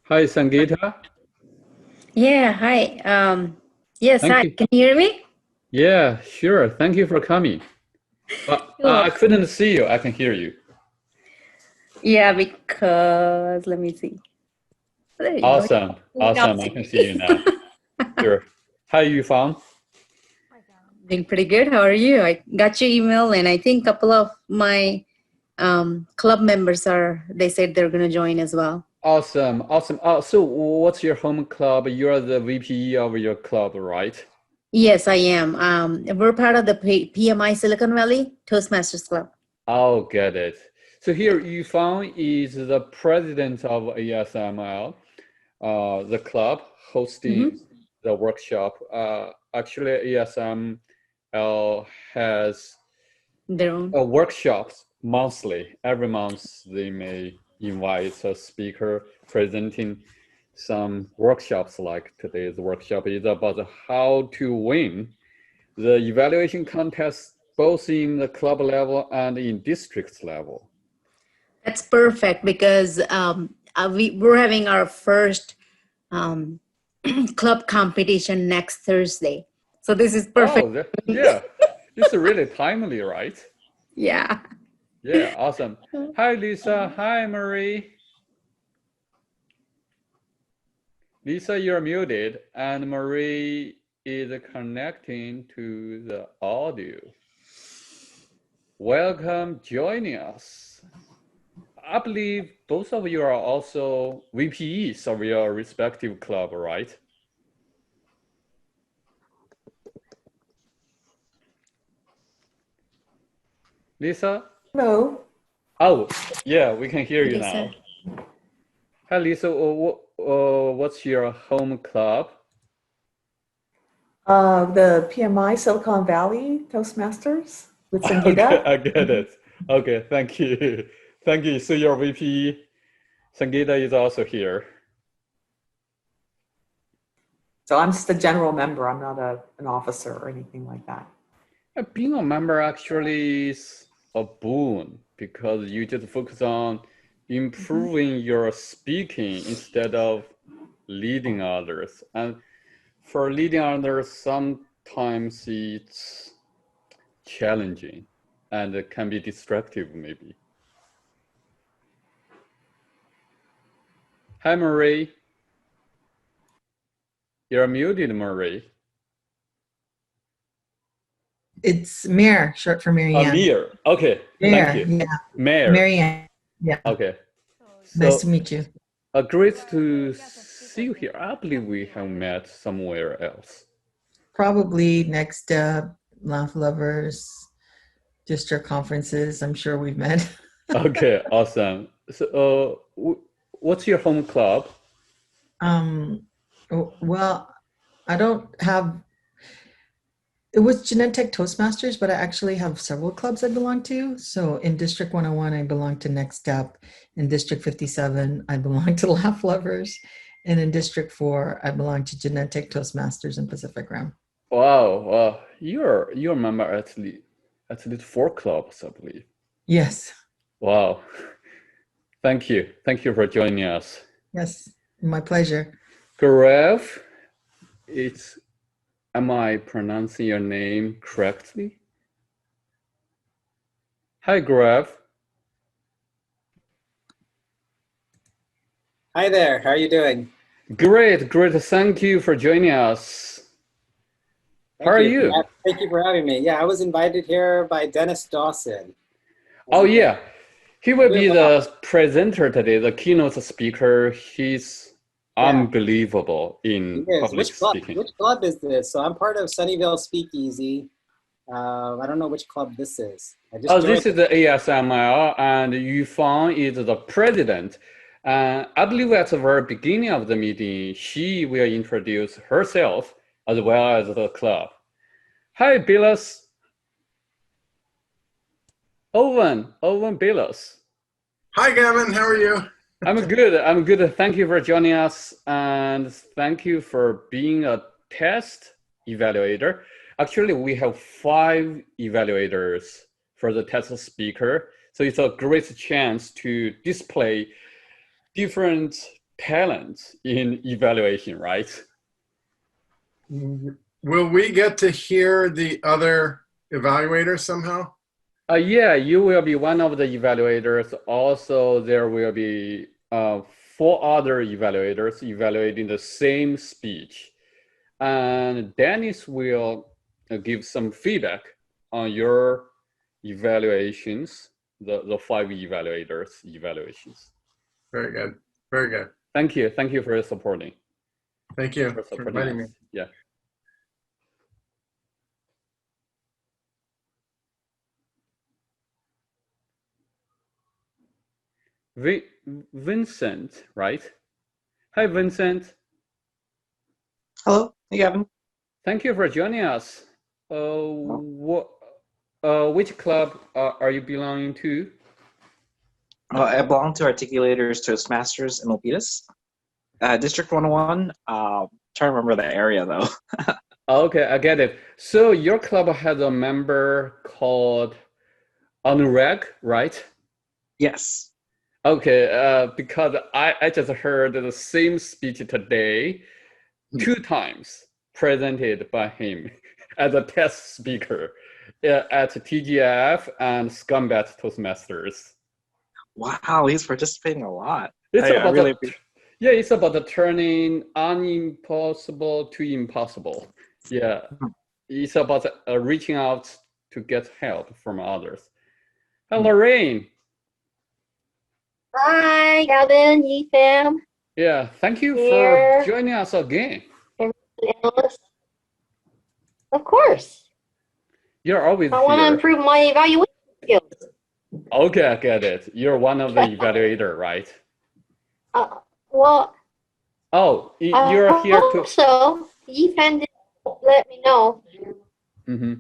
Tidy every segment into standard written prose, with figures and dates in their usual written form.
Hi, Sangeeta. Yeah, hi. Yes, Thank hi. you. Can you hear me? Yeah, sure. Thank you for coming. But You're I welcome. couldn't see you. I can hear you. Yeah, because let me see. There you go. Awesome. You now Awesome. I see can see you me. now. Sure. Hi, Yufang. Doing pretty good. How are you? I got your email, and I think a couple of my club members they said they're going to join as well. Awesome. Awesome. So what's your home club? You're the VP of your club, right? Yes, I am. We're part of the PMI Silicon Valley Toastmasters Club. I'll get it. So here, Yufang is the president of ASML, the club hosting Hmm. the workshop. Actually, ASML has Their own. workshops monthly. Every month, they may invite a speaker presenting some workshops, like today's workshop is about how to win the evaluation contest, both in the club level and in district level. That's perfect because we're having our first um, club competition next Thursday. So this is perfect. Oh, yeah, it's really timely, right? Yeah. Yeah, awesome. Hi, Lisa. Hi, Marie. Lisa, you're muted, and Marie is connecting to the audio. Welcome joining us. I believe both of you are also VPEs of your respective club, right? Lisa? Hello. Oh, yeah, we can hear you Lisa. now. Hi, Lisa. What's your home club? The PMI Silicon Valley Toastmasters with Okay, Sangeeta. I get it. Okay, thank you. Thank you. So your VP, Sangeeta, is also here. So I'm just a general member. I'm not an officer or anything like that. Being a member actually is a boon because you just focus on Mhm. improving your speaking instead of leading others. And for leading others, sometimes it's challenging and it can be destructive, maybe. Hi, Marie. You're muted, Marie. It's Mare, short for Marianne. Amir. Okay, thank Mare, you. yeah, Mayor. Marianne. Yeah, Okay. nice to So meet you. great to see you here. I believe we have met somewhere else. Probably next Laugh Lovers district conferences. I'm sure we've met. Okay, awesome. So, what's your home club? um, well, I don't have. It was Genentech Toastmasters, but I actually have several clubs I belong to. So in District 101, I belong to Next Step. In District 57, I belong to Laugh Lovers. And in District 4, I belong to Genentech Toastmasters and Pacific Rim. Wow, you're a member at least four clubs, I believe. Yes, Wow, thank you for joining us. yes, my pleasure. Garev, it's am I pronouncing your name correctly? Hi, Garev. Hi there, how are you doing? Great, great. Thank you for joining us. How Thank are you. you? Thank you for having me. Yeah, I was invited here by Dennis Dawson. Oh And yeah, he will we have, be the presenter today, the keynote speaker. He's yeah, unbelievable he in is. public speaking. Which club is this? So I'm part of Sunnyvale Speakeasy. I don't know which club this is. I Oh, just joined. this is the ASML, and Yufang is the president. I believe at the very beginning of the meeting, she will introduce herself as well as the club. Hi, Billis. Owen Billis. Hi, Gavin. How are you? I'm good. I'm good. Thank you for joining us, and thank you for being a test evaluator. Actually, we have 5 evaluators for the test speaker, so it's a great chance to display different talent in evaluation, right? Will we get to hear the other evaluators somehow? Yeah, you will be one of the evaluators. Also, there will be 4 other evaluators evaluating the same speech. And Dennis will give some feedback on your evaluations, the 5 evaluators' evaluations. Very good. Very good. Thank you. Thank you for supporting. Thank you For for supporting inviting me. us. Yeah. Vincent, right? Hi, Vincent. Hello, hey Gavin. Thank you for joining us. Which club are you belonging to? I belong to Articulators, Toastmasters, and Milpitas. District 101. Trying to remember the area though. Okay, I get it. So your club has a member called Anurag, right? Yes. Okay, because I just heard the same speech today, 2 times presented by him as a test speaker at TGF and Scumbat Toastmasters. Wow, he's participating a lot. It's I about really yeah, it's about the turning unimpossible to impossible. Yeah, it's about reaching out to get help from others. Hi, Lorraine. Hi, Gavin, EFAM, Yeah, thank you Here. for joining us again. analyst. Of course, You're always I want to here. improve my evaluation skills. Okay, I get it. You're one of the evaluator, right? Well, Oh, I you're here hope to. so. EFAM did let me know. Mm-hmm.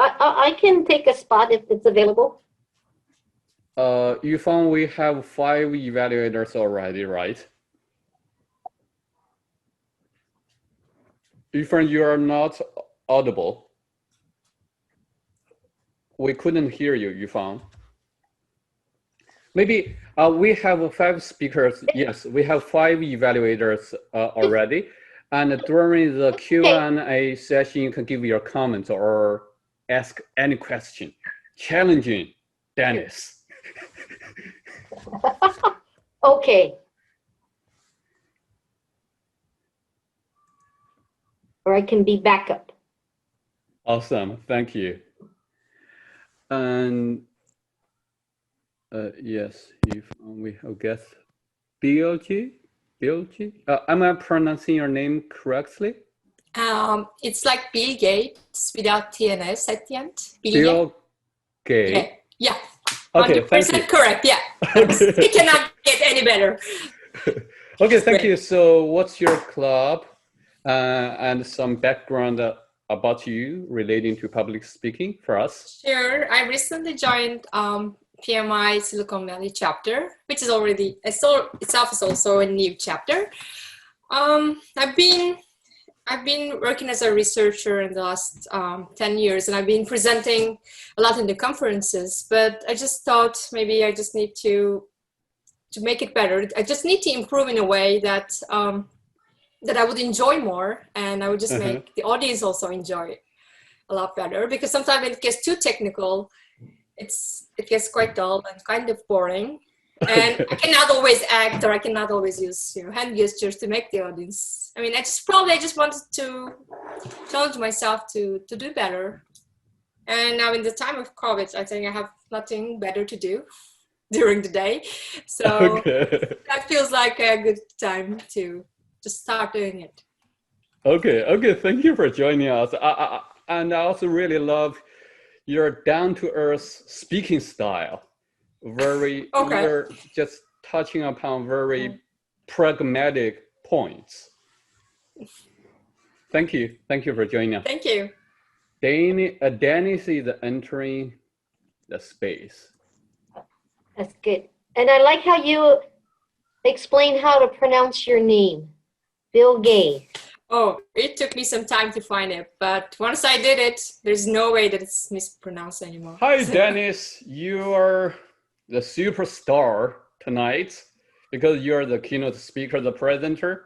I can take a spot if it's available. You found we have 5 evaluators already, right? You found you are not audible. We couldn't hear you, you found. Maybe we have 5 speakers. Yes, we have 5 evaluators already. And during the Q&A session, you can give your comments or ask any question, challenging Dennis. Okay. Or I can be backup. Awesome, thank you. And yes, if we have guest BLG. Am I pronouncing your name correctly? It's like Bill Gates without TNS at the end. Bill Gates. Yeah. Okay, 100% thank you. correct. Yeah. Okay. It cannot get any better. Okay, thank you. So, what's your club and some background about you relating to public speaking for us? Sure. I recently joined PMI Silicon Valley chapter, which is already itself is also a new chapter. I've been working as a researcher in the last 10 years, and I've been presenting a lot in the conferences, but I just thought maybe I just need to make it better. I just need to improve in a way that that I would enjoy more, and I would just make the audience also enjoy it a lot better, because sometimes when it gets too technical, it gets quite dull and kind of boring. And I cannot always act, or I cannot always use hand gestures to make the audience. I mean, I just wanted to challenge myself to do better. And now in the time of COVID, I think I have nothing better to do during the day. So that feels like a good time to just start doing it. Okay, thank you for joining us. And I also really love your down-to-earth speaking style. You're just touching upon very pragmatic points. Thank you for joining us. Thank you. Dennis is entering the space. That's good. And I like how you explain how to pronounce your name, Bill Gates. Oh, it took me some time to find it, but once I did it, there's no way that it's mispronounced anymore. Hi, Dennis. You are the superstar tonight because you're the keynote speaker, the presenter.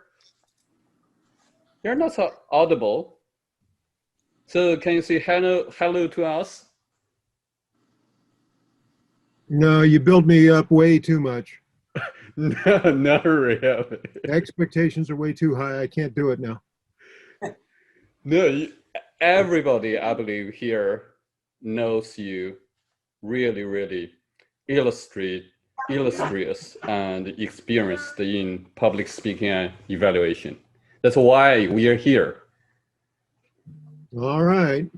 You're not so audible. So can you say hello to us? No, you build me up way too much. No, not really. The expectations are way too high. I can't do it now. No, everybody, I believe, here knows you really, really illustrious and experienced in public speaking and evaluation. That's why we are here. All right.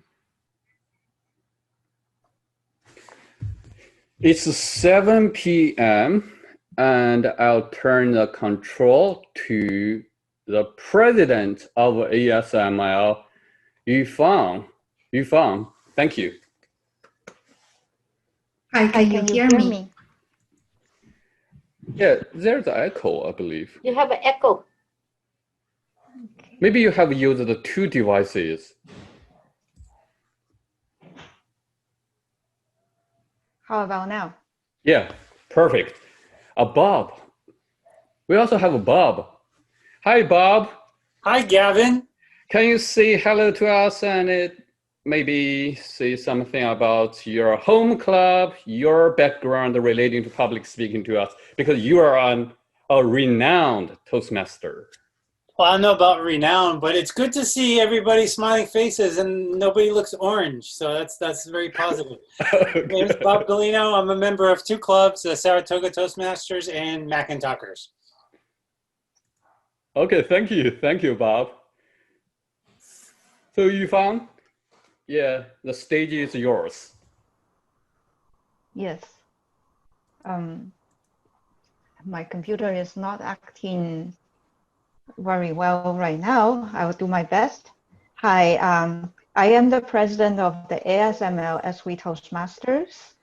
It's 7 p.m. and I'll turn the control to the president of ASML, Yifang. Yifang, thank you. Hi, can you hear me? Yeah, there's an echo, I believe. You have an echo. Maybe you have used the two devices. How about now? Yeah, perfect. Bob. We also have a Bob. Hi, Bob. Hi, Gavin. Can you say hello to us and maybe say something about your home club, your background relating to public speaking to us, because you are a renowned Toastmaster. Well, I don't know about renowned, but it's good to see everybody smiling faces and nobody looks orange. So that's very positive. Okay. My name is Bob Galino. I'm a member of two clubs, the Saratoga Toastmasters and Macintalkers. Okay, thank you, Bob. So Yifang, yeah, the stage is yours. Yes. My computer is not acting very well right now. I will do my best. Hi, I am the president of the ASML SW Toastmasters.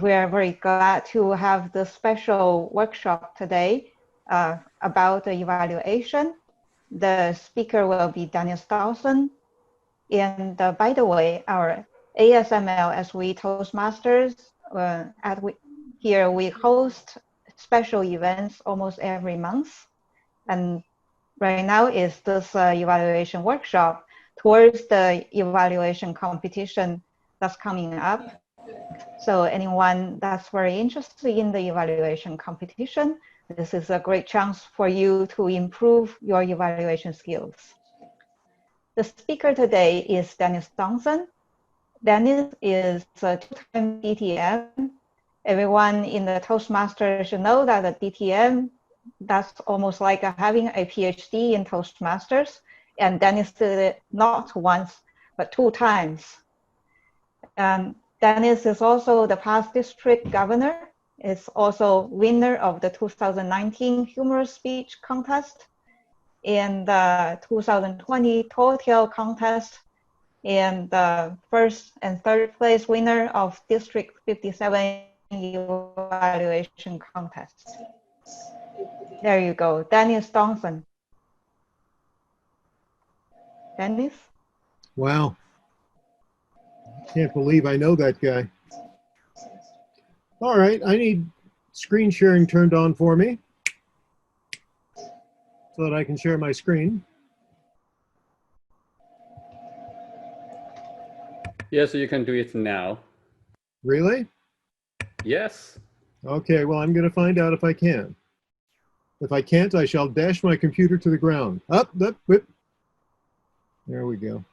We are very glad to have the special workshop today about the evaluation. The speaker will be Dawson. And by the way, our ASML SW Toastmasters, here we host special events almost every month. And right now is this evaluation workshop towards the evaluation competition that's coming up. So anyone that's very interested in the evaluation competition, this is a great chance for you to improve your evaluation skills. The speaker today is Dawson. Dennis is a two-time DTM. Everyone in the Toastmasters should know that the DTM, that's almost like having a PhD in Toastmasters. And Dennis did it not once, but 2 times. Dennis is also the past district governor, is also winner of the 2019 humorous speech contest, and the 2020 Total contest, and the 1st and 3rd place winner of District 57 evaluation contest. There you go, Dennis Dawson. Dennis? Wow. Can't believe I know that guy. All right, I need screen sharing turned on for me so that I can share my screen. Yes, you can do it now. Really? Yes. Okay, well, I'm going to find out if I can. If I can't, I shall dash my computer to the ground. Up, whip. There we go.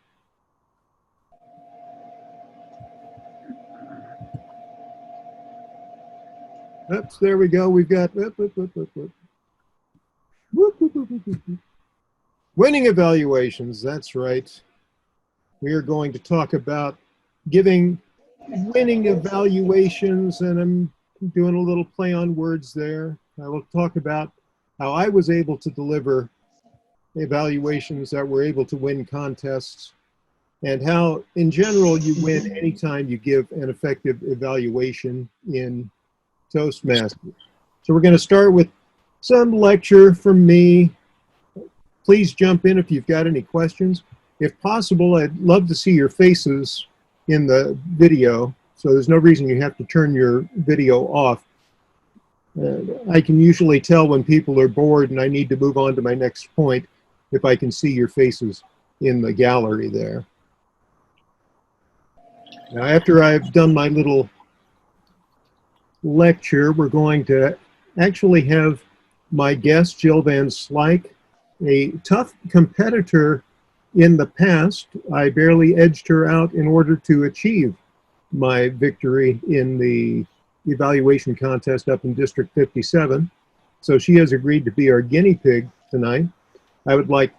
Oops, there we go. We've got winning evaluations. That's right. We are going to talk about giving winning evaluations, and I'm doing a little play on words there. I will talk about how I was able to deliver evaluations that were able to win contests, and how, in general, you win anytime you give an effective evaluation in Toastmasters. So we're going to start with some lecture from me. Please jump in if you've got any questions. If possible, I'd love to see your faces in the video, so there's no reason you have to turn your video off. I can usually tell when people are bored and I need to move on to my next point if I can see your faces in the gallery there. Now, after I've done my little lecture, we're going to actually have my guest, Jill Van Slyke, a tough competitor in the past. I barely edged her out in order to achieve my victory in the evaluation contest up in District 57. So she has agreed to be our guinea pig tonight. I would like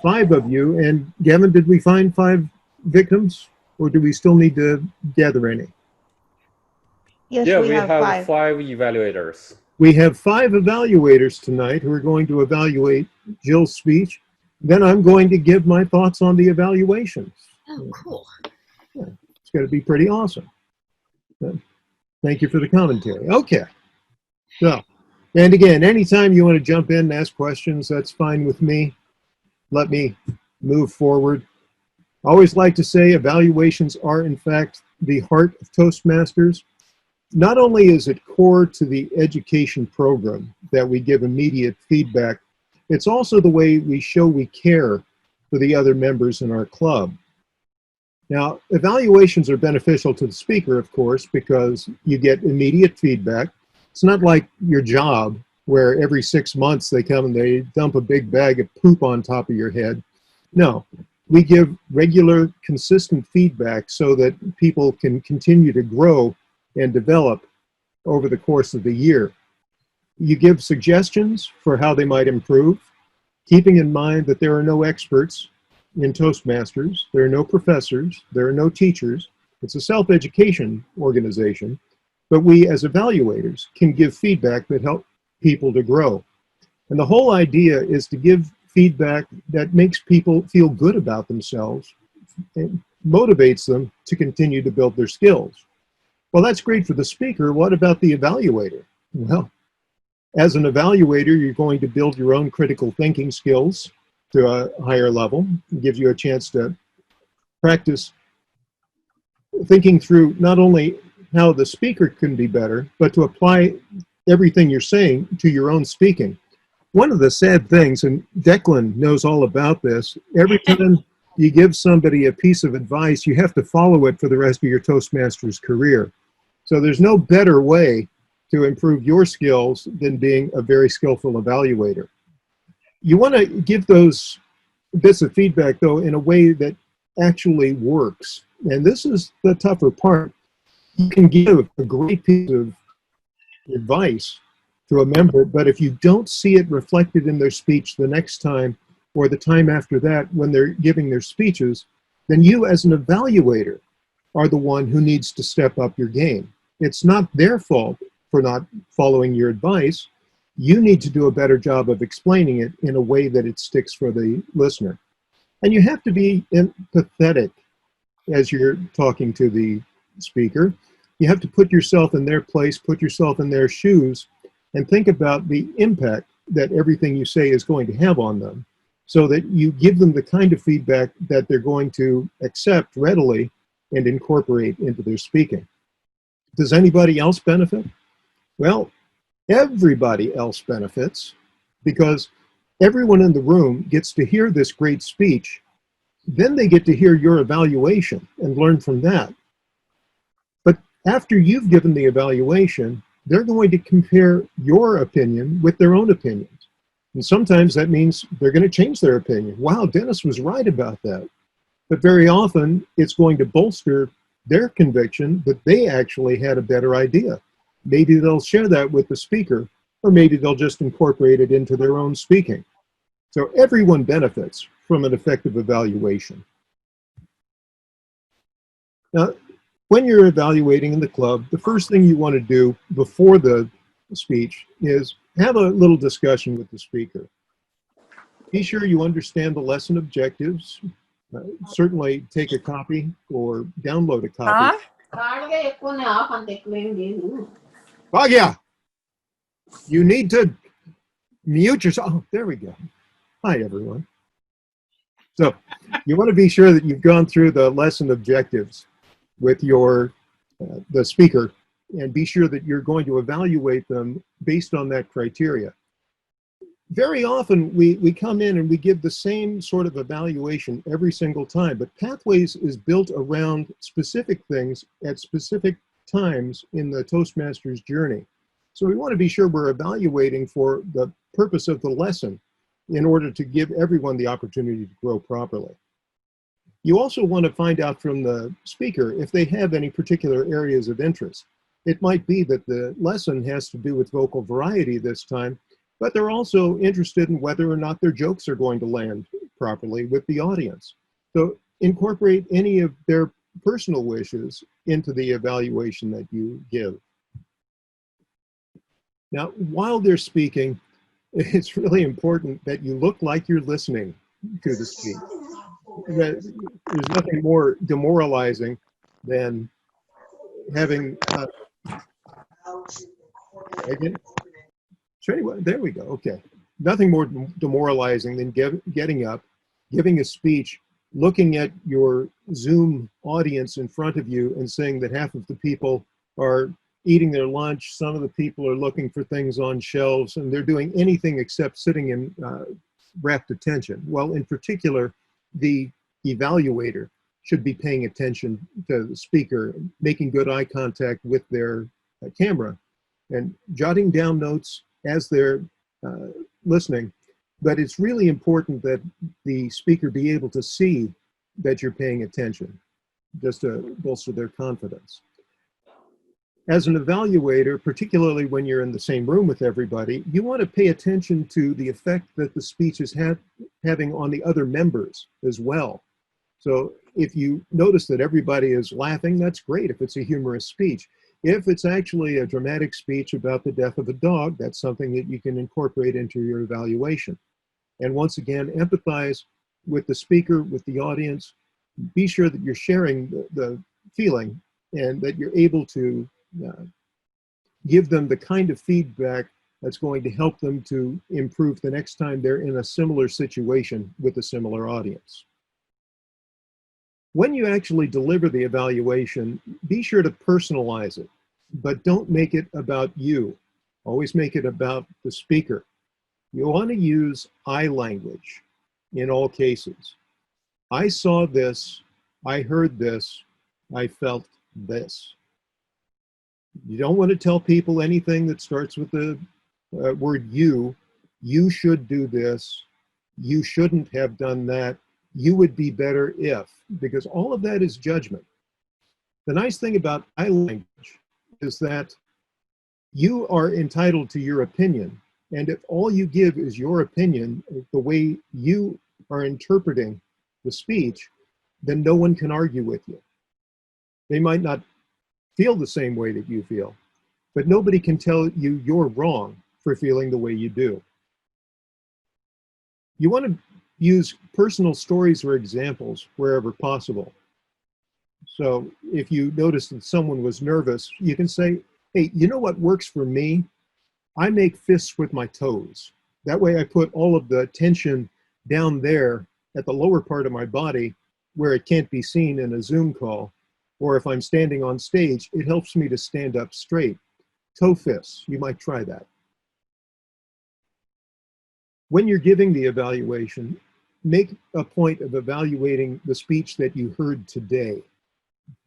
5 of you. And Gavin, did we find 5 victims, or do we still need to gather any? Yes, Yeah, we we have have 5. 5 evaluators. We have 5 evaluators tonight who are going to evaluate Jill's speech. Then I'm going to give my thoughts on the evaluations. Oh, cool. Yeah, it's going to be pretty awesome. Thank you for the commentary. Okay. So, and again, anytime you want to jump in and ask questions, that's fine with me. Let me move forward. I always like to say evaluations are, in fact, the heart of Toastmasters. Not only is it core to the education program that we give immediate feedback, it's also the way we show we care for the other members in our club. Now, evaluations are beneficial to the speaker, of course, because you get immediate feedback. It's not like your job where every 6 months they come and they dump a big bag of poop on top of your head. No, we give regular, consistent feedback so that people can continue to grow and develop over the course of the year. You give suggestions for how they might improve, keeping in mind that there are no experts in Toastmasters, there are no professors, there are no teachers. It's a self-education organization, but we as evaluators can give feedback that help people to grow. And the whole idea is to give feedback that makes people feel good about themselves and motivates them to continue to build their skills. Well, that's great for the speaker. What about the evaluator? Well, as an evaluator, you're going to build your own critical thinking skills to a higher level. It gives you a chance to practice thinking through not only how the speaker can be better, but to apply everything you're saying to your own speaking. One of the sad things, and Declan knows all about this, every time you give somebody a piece of advice, you have to follow it for the rest of your Toastmasters career. So there's no better way to improve your skills than being a very skillful evaluator. You want to give those bits of feedback, though, in a way that actually works. And this is the tougher part. You can give a great piece of advice to a member, but if you don't see it reflected in their speech the next time or the time after that when they're giving their speeches, then you as an evaluator are the one who needs to step up your game. It's not their fault for not following your advice. You need to do a better job of explaining it in a way that it sticks for the listener. And you have to be empathetic as you're talking to the speaker. You have to put yourself in their place, put yourself in their shoes, and think about the impact that everything you say is going to have on them, so that you give them the kind of feedback that they're going to accept readily and incorporate into their speaking. Does anybody else benefit? Well, everybody else benefits, because everyone in the room gets to hear this great speech. Then they get to hear your evaluation and learn from that. But after you've given the evaluation, they're going to compare your opinion with their own opinions. And sometimes that means they're going to change their opinion. Wow, Dennis was right about that. But very often it's going to bolster their conviction that they actually had a better idea. Maybe they'll share that with the speaker, or maybe they'll just incorporate it into their own speaking. So everyone benefits from an effective evaluation. Now, when you're evaluating in the club, the first thing you want to do before the speech is have a little discussion with the speaker. Be sure you understand the lesson objectives. Certainly take a copy or download a copy. Oh yeah, you need to mute yourself. Oh, there we go. Hi, everyone. So you want to be sure that you've gone through the lesson objectives with your the speaker and be sure that you're going to evaluate them based on that criteria. Very often we come in and we give the same sort of evaluation every single time, but Pathways is built around specific things at specific times in the Toastmasters journey. So we want to be sure we're evaluating for the purpose of the lesson in order to give everyone the opportunity to grow properly. You also want to find out from the speaker if they have any particular areas of interest. It might be that the lesson has to do with vocal variety this time, but they're also interested in whether or not their jokes are going to land properly with the audience. So incorporate any of their personal wishes into the evaluation that you give. Now, while they're speaking, it's really important that you look like you're listening to the speech. There's nothing more demoralizing than having there we go. Okay. Nothing more demoralizing than getting up, giving a speech, looking at your Zoom audience in front of you and saying that half of the people are eating their lunch, some of the people are looking for things on shelves, and they're doing anything except sitting in rapt attention. Well, in particular, the evaluator should be paying attention to the speaker, making good eye contact with their camera, and jotting down notes as they're listening. But it's really important that the speaker be able to see that you're paying attention, just to bolster their confidence. As an evaluator, particularly when you're in the same room with everybody, you want to pay attention to the effect that the speech is having on the other members as well. So if you notice that everybody is laughing, that's great if it's a humorous speech. If it's actually a dramatic speech about the death of a dog, that's something that you can incorporate into your evaluation. And once again, empathize with the speaker, with the audience. Be sure that you're sharing the feeling and that you're able to give them the kind of feedback that's going to help them to improve the next time they're in a similar situation with a similar audience. When you actually deliver the evaluation, be sure to personalize it, but don't make it about you. Always make it about the speaker. You want to use I language in all cases. I saw this, I heard this, I felt this. You don't want to tell people anything that starts with the word you. You should do this. You shouldn't have done that. You would be better if, because all of that is judgment. The nice thing about I language is that you are entitled to your opinion. And if all you give is your opinion, the way you are interpreting the speech, then no one can argue with you. They might not feel the same way that you feel, but nobody can tell you you're wrong for feeling the way you do. You want to use personal stories or examples wherever possible. So if you notice that someone was nervous, you can say, hey, you know what works for me? I make fists with my toes. That way I put all of the tension down there at the lower part of my body where it can't be seen in a Zoom call. Or if I'm standing on stage, it helps me to stand up straight. Toe fists, you might try that. When you're giving the evaluation, make a point of evaluating the speech that you heard today.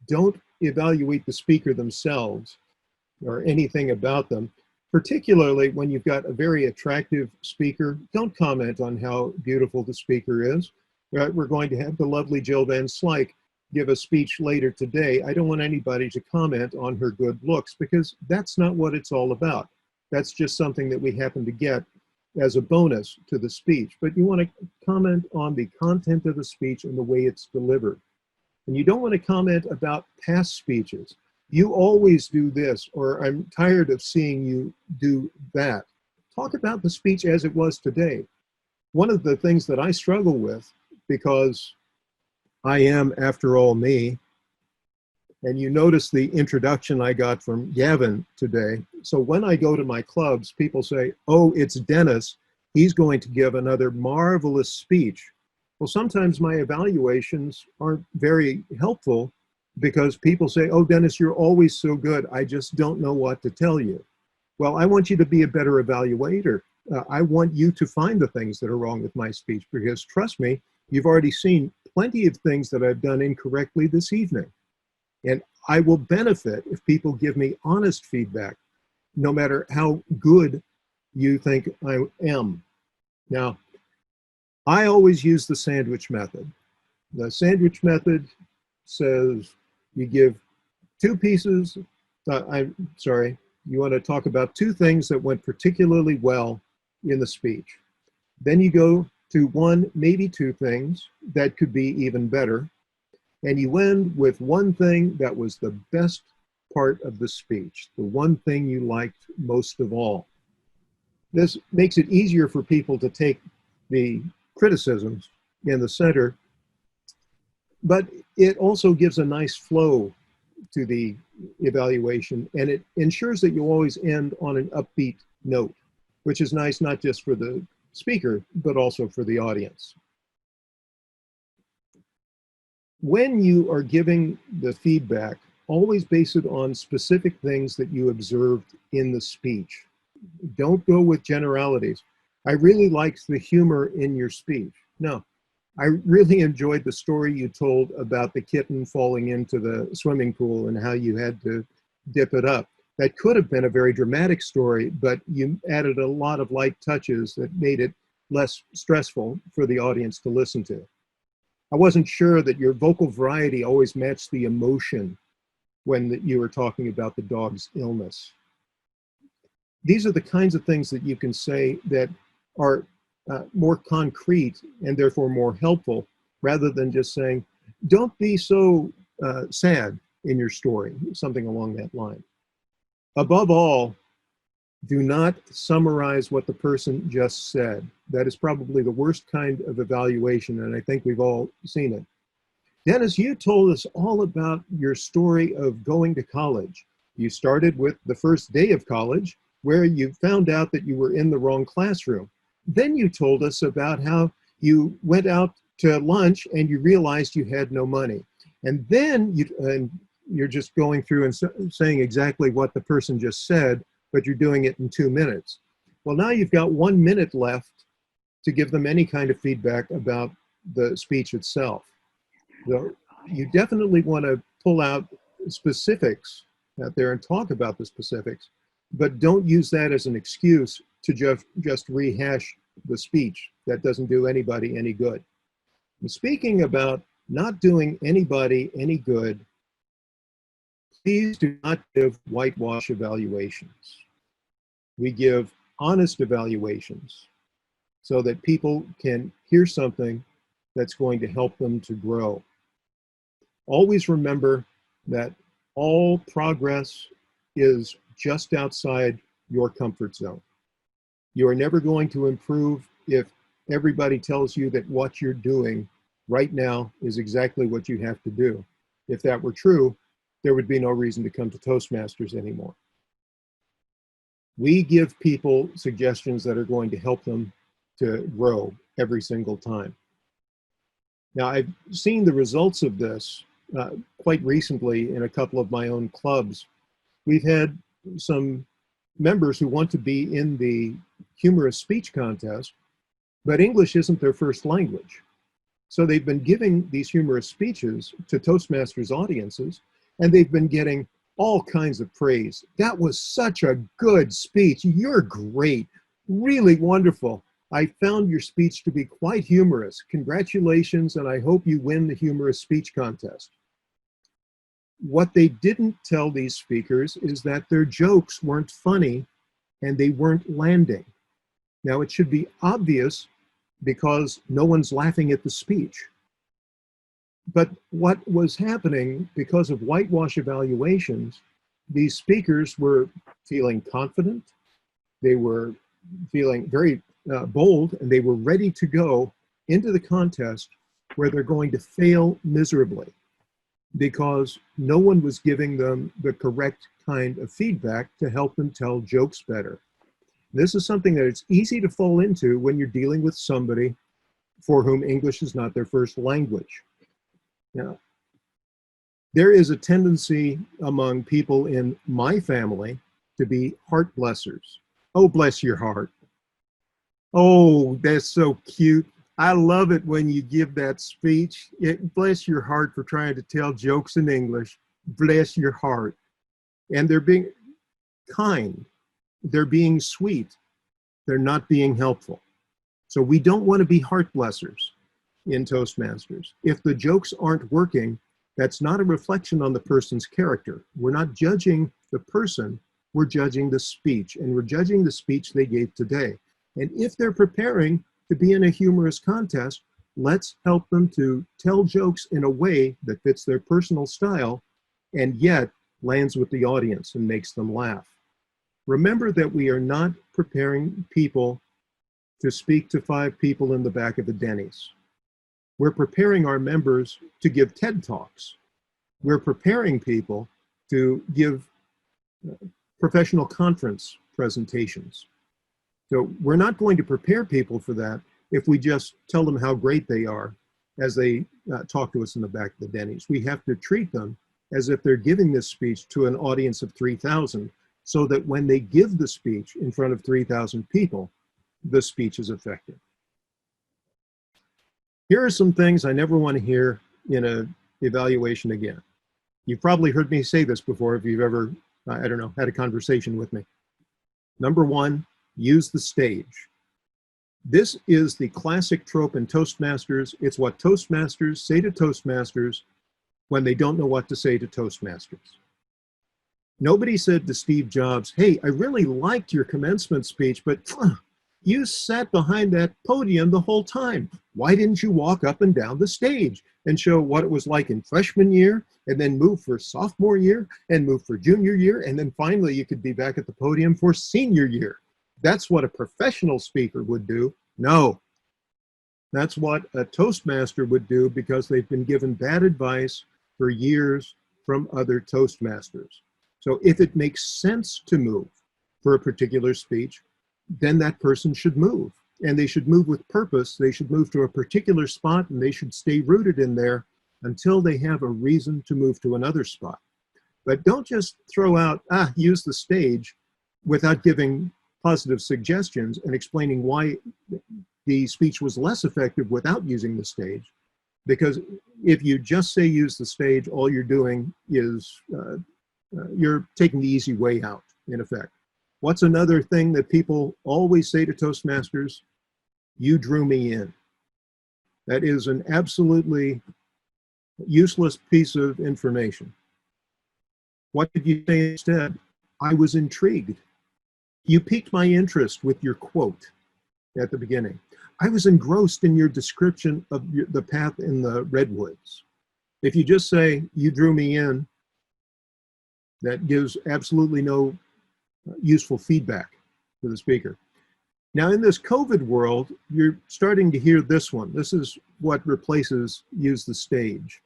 Don't evaluate the speaker themselves or anything about them. Particularly when you've got a very attractive speaker, don't comment on how beautiful the speaker is. We're going to have the lovely Jill Van Slyke give a speech later today. I don't want anybody to comment on her good looks because that's not what it's all about. That's just something that we happen to get as a bonus to the speech. But you want to comment on the content of the speech and the way it's delivered. And you don't want to comment about past speeches. You always do this, or I'm tired of seeing you do that. Talk about the speech as it was today. One of the things that I struggle with, because I am, after all, me, and you notice the introduction I got from Gavin today. So when I go to my clubs, people say, oh, it's Dennis. He's going to give another marvelous speech. Well, sometimes my evaluations aren't very helpful because people say, oh, Dennis, you're always so good. I just don't know what to tell you. Well, I want you to be a better evaluator. I want you to find the things that are wrong with my speech, because trust me, you've already seen plenty of things that I've done incorrectly this evening. And I will benefit if people give me honest feedback, no matter how good you think I am. Now, I always use the sandwich method. The sandwich method says you give two pieces, you want to talk about two things that went particularly well in the speech. Then you go to one, maybe two things that could be even better. And you end with one thing that was the best part of the speech, the one thing you liked most of all. This makes it easier for people to take the criticisms in the center, but it also gives a nice flow to the evaluation, and it ensures that you always end on an upbeat note, which is nice not just for the speaker, but also for the audience. When you are giving the feedback, always base it on specific things that you observed in the speech. Don't go with generalities. I really liked the humor in your speech. No, I really enjoyed the story you told about the kitten falling into the swimming pool and how you had to dip it up. That could have been a very dramatic story, but you added a lot of light touches that made it less stressful for the audience to listen to. I wasn't sure that your vocal variety always matched the emotion when you were talking about the dog's illness. These are the kinds of things that you can say that are more concrete and therefore more helpful, rather than just saying, don't be so sad in your story, something along that line. Above all, do not summarize what the person just said. That is probably the worst kind of evaluation, and I think we've all seen it. Dennis, you told us all about your story of going to college. You started with the first day of college, where you found out that you were in the wrong classroom. Then you told us about how you went out to lunch and you realized you had no money. And then you're just going through and saying exactly what the person just said, but you're doing it in 2 minutes. Well, now you've got 1 minute left to give them any kind of feedback about the speech itself. So you definitely want to pull out specifics out there and talk about the specifics, but don't use that as an excuse to just rehash the speech. That doesn't do anybody any good. And speaking about not doing anybody any good, please do not give whitewash evaluations. We give honest evaluations so that people can hear something that's going to help them to grow. Always remember that all progress is just outside your comfort zone. You are never going to improve if everybody tells you that what you're doing right now is exactly what you have to do. If that were true, there would be no reason to come to Toastmasters anymore. We give people suggestions that are going to help them to grow every single time. Now, I've seen the results of this quite recently in a couple of my own clubs. We've had some members who want to be in the humorous speech contest, but English isn't their first language. So they've been giving these humorous speeches to Toastmasters audiences, and they've been getting all kinds of praise. That was such a good speech. You're great, really wonderful. I found your speech to be quite humorous. Congratulations, and I hope you win the humorous speech contest. What they didn't tell these speakers is that their jokes weren't funny and they weren't landing. Now, it should be obvious because no one's laughing at the speech. But what was happening because of whitewash evaluations, these speakers were feeling confident, they were feeling very bold, and they were ready to go into the contest where they're going to fail miserably because no one was giving them the correct kind of feedback to help them tell jokes better. This is something that it's easy to fall into when you're dealing with somebody for whom English is not their first language. Now, There is a tendency among people in my family to be heart blessers. Oh, bless your heart. Oh, that's so cute. I love it when you give that speech. Bless your heart for trying to tell jokes in English. Bless your heart. And they're being kind. They're being sweet. They're not being helpful. So we don't want to be heart blessers in Toastmasters. If the jokes aren't working, that's not a reflection on the person's character. We're not judging the person, we're judging the speech, and we're judging the speech they gave today. And if they're preparing to be in a humorous contest, let's help them to tell jokes in a way that fits their personal style and yet lands with the audience and makes them laugh. Remember that we are not preparing people to speak to 5 people in the back of a Denny's. We're preparing our members to give TED Talks. We're preparing people to give professional conference presentations. So we're not going to prepare people for that if we just tell them how great they are as they talk to us in the back of the Denny's. We have to treat them as if they're giving this speech to an audience of 3,000, so that when they give the speech in front of 3,000 people, the speech is effective. Here are some things I never want to hear in an evaluation again. You've probably heard me say this before if you've ever, I don't know, had a conversation with me. Number 1, use the stage. This is the classic trope in Toastmasters. It's what Toastmasters say to Toastmasters when they don't know what to say to Toastmasters. Nobody said to Steve Jobs, hey, I really liked your commencement speech, but you sat behind that podium the whole time. Why didn't you walk up and down the stage and show what it was like in freshman year, and then move for sophomore year, and move for junior year, and then finally you could be back at the podium for senior year? That's what a professional speaker would do. No. That's what a Toastmaster would do because they've been given bad advice for years from other Toastmasters. So if it makes sense to move for a particular speech, then that person should move. And they should move with purpose. They should move to a particular spot, and they should stay rooted in there until they have a reason to move to another spot. But don't just throw out, use the stage without giving positive suggestions and explaining why the speech was less effective without using the stage. Because if you just say use the stage, all you're doing is you're taking the easy way out, in effect. What's another thing that people always say to Toastmasters? You drew me in. That is an absolutely useless piece of information. What did you say instead? I was intrigued. You piqued my interest with your quote at the beginning. I was engrossed in your description of the path in the redwoods. If you just say, you drew me in, that gives absolutely no useful feedback to the speaker. Now, in this COVID world, you're starting to hear this one. This is what replaces use the stage.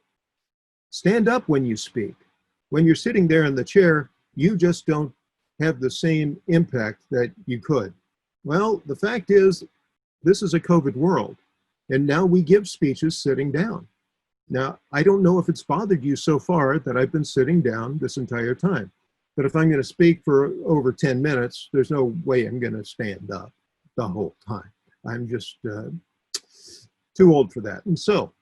Stand up when you speak. When you're sitting there in the chair, you just don't have the same impact that you could. Well, the fact is, this is a COVID world, and now we give speeches sitting down. Now, I don't know if it's bothered you so far that I've been sitting down this entire time, but if I'm going to speak for over 10 minutes, there's no way I'm going to stand up the whole time. I'm just too old for that. And so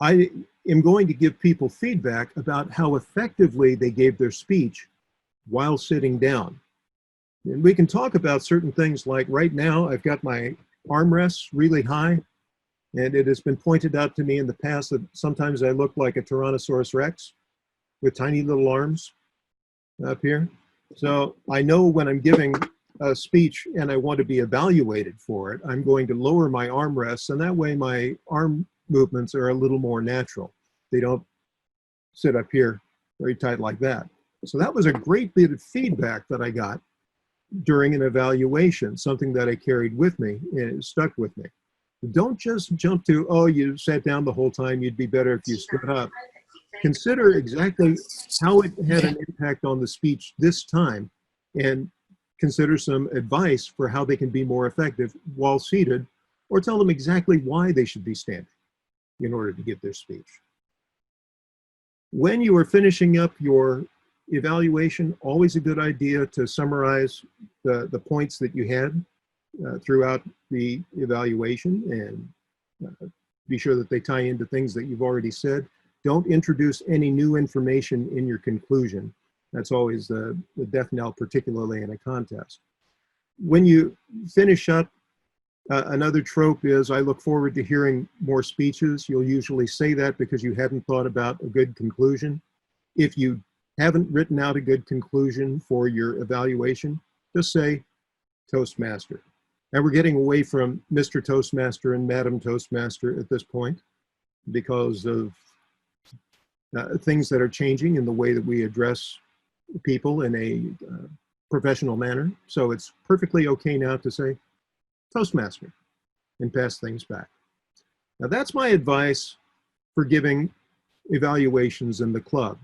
I am going to give people feedback about how effectively they gave their speech while sitting down. And we can talk about certain things like right now, I've got my armrests really high, and it has been pointed out to me in the past that sometimes I look like a Tyrannosaurus Rex with tiny little arms up here. So I know when I'm giving a speech and I want to be evaluated for it, I'm going to lower my armrests, and that way my arm movements are a little more natural. They don't sit up here very tight like that. So that was a great bit of feedback that I got during an evaluation, something that I carried with me and it stuck with me. Don't just jump to, oh, you sat down the whole time, you'd be better if you stood up. Consider exactly how it had an impact on the speech this time, and consider some advice for how they can be more effective while seated, or tell them exactly why they should be standing in order to give their speech. When you are finishing up your evaluation, always a good idea to summarize the points that you had throughout the evaluation and be sure that they tie into things that you've already said. Don't introduce any new information in your conclusion. That's always the death knell, particularly in a contest. When you finish up, another trope is, I look forward to hearing more speeches. You'll usually say that because you hadn't thought about a good conclusion. If you haven't written out a good conclusion for your evaluation, just say Toastmaster. And we're getting away from Mr. Toastmaster and Madam Toastmaster at this point because of things that are changing in the way that we address people in a professional manner. So it's perfectly okay now to say Toastmaster and pass things back. Now that's my advice for giving evaluations in the club.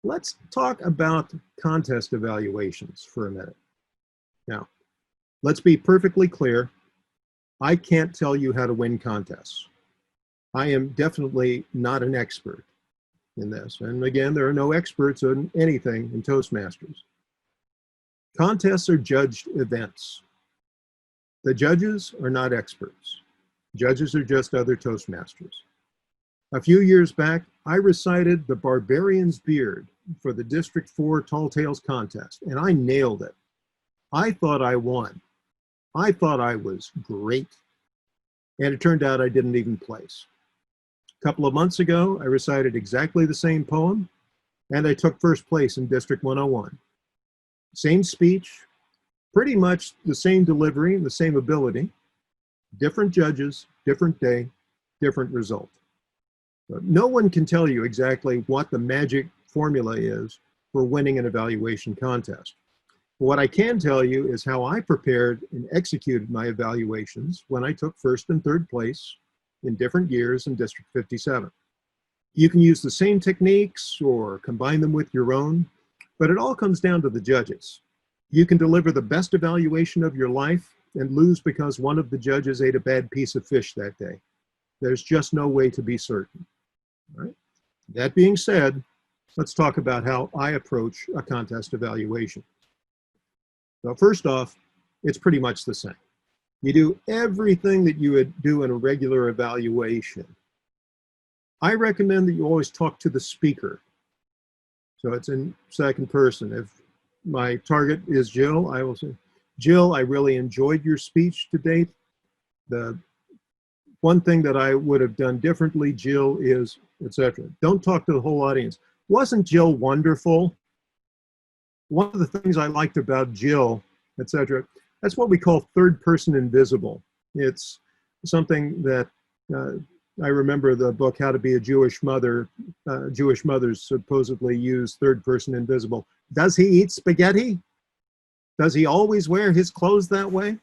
Let's talk about contest evaluations for a minute. Now, let's be perfectly clear. I can't tell you how to win contests. I am definitely not an expert in this. And again, there are no experts on anything in Toastmasters. Contests are judged events. The judges are not experts. Judges are just other Toastmasters. A few years back, I recited the Barbarian's Beard for the District 4 Tall Tales contest, and I nailed it. I thought I won. I thought I was great. And it turned out I didn't even place. A couple of months ago, I recited exactly the same poem, and I took first place in District 101. Same speech, pretty much the same delivery and the same ability, different judges, different day, different result. But no one can tell you exactly what the magic formula is for winning an evaluation contest. What I can tell you is how I prepared and executed my evaluations when I took first and third place in different years in District 57. You can use the same techniques or combine them with your own, but it all comes down to the judges. You can deliver the best evaluation of your life and lose because one of the judges ate a bad piece of fish that day. There's just no way to be certain. All right? That being said, let's talk about how I approach a contest evaluation. So first off, it's pretty much the same. You do everything that you would do in a regular evaluation. I recommend that you always talk to the speaker. So it's in second person. If my target is Jill, I will say, Jill, I really enjoyed your speech to date. The one thing that I would have done differently, Jill, is, etc. Don't talk to the whole audience. Wasn't Jill wonderful? One of the things I liked about Jill, etc. That's what we call third person invisible. It's something that I remember the book, How to Be a Jewish Mother. Jewish mothers supposedly use third person invisible. Does he eat spaghetti? Does he always wear his clothes that way?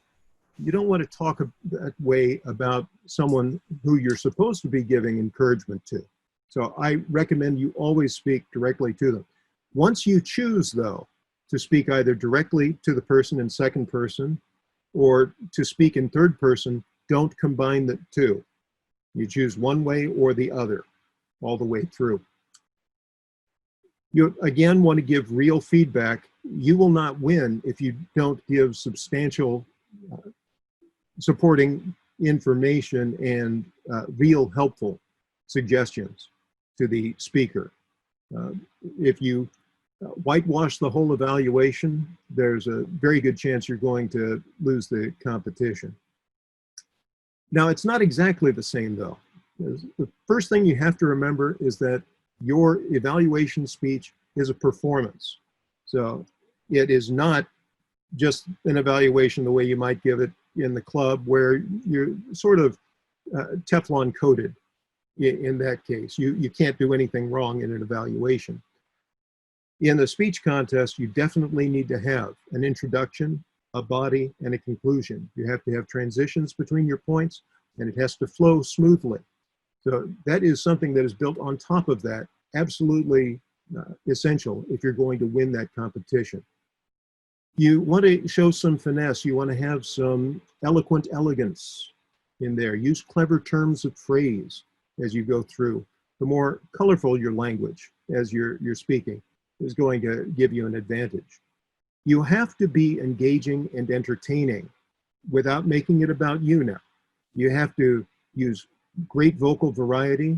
You don't want to talk that way about someone who you're supposed to be giving encouragement to. So I recommend you always speak directly to them. Once you choose, though, to speak either directly to the person in second person or to speak in third person, don't combine the two. You choose one way or the other all the way through. You, again, want to give real feedback. You will not win if you don't give substantial supporting information and real helpful suggestions to the speaker. If you whitewash the whole evaluation, there's a very good chance you're going to lose the competition. Now, it's not exactly the same, though. The first thing you have to remember is that your evaluation speech is a performance. So it is not just an evaluation the way you might give it in the club, where you're sort of Teflon coated in that case. You can't do anything wrong in an evaluation. In the speech contest, you definitely need to have an introduction, a body, and a conclusion. You have to have transitions between your points, and it has to flow smoothly. So that is something that is built on top of that, absolutely essential if you're going to win that competition. You want to show some finesse. You want to have some eloquent elegance in there. Use clever terms of phrase as you go through. The more colorful your language, as you're speaking is going to give you an advantage. You have to be engaging and entertaining without making it about you now. You have to use great vocal variety.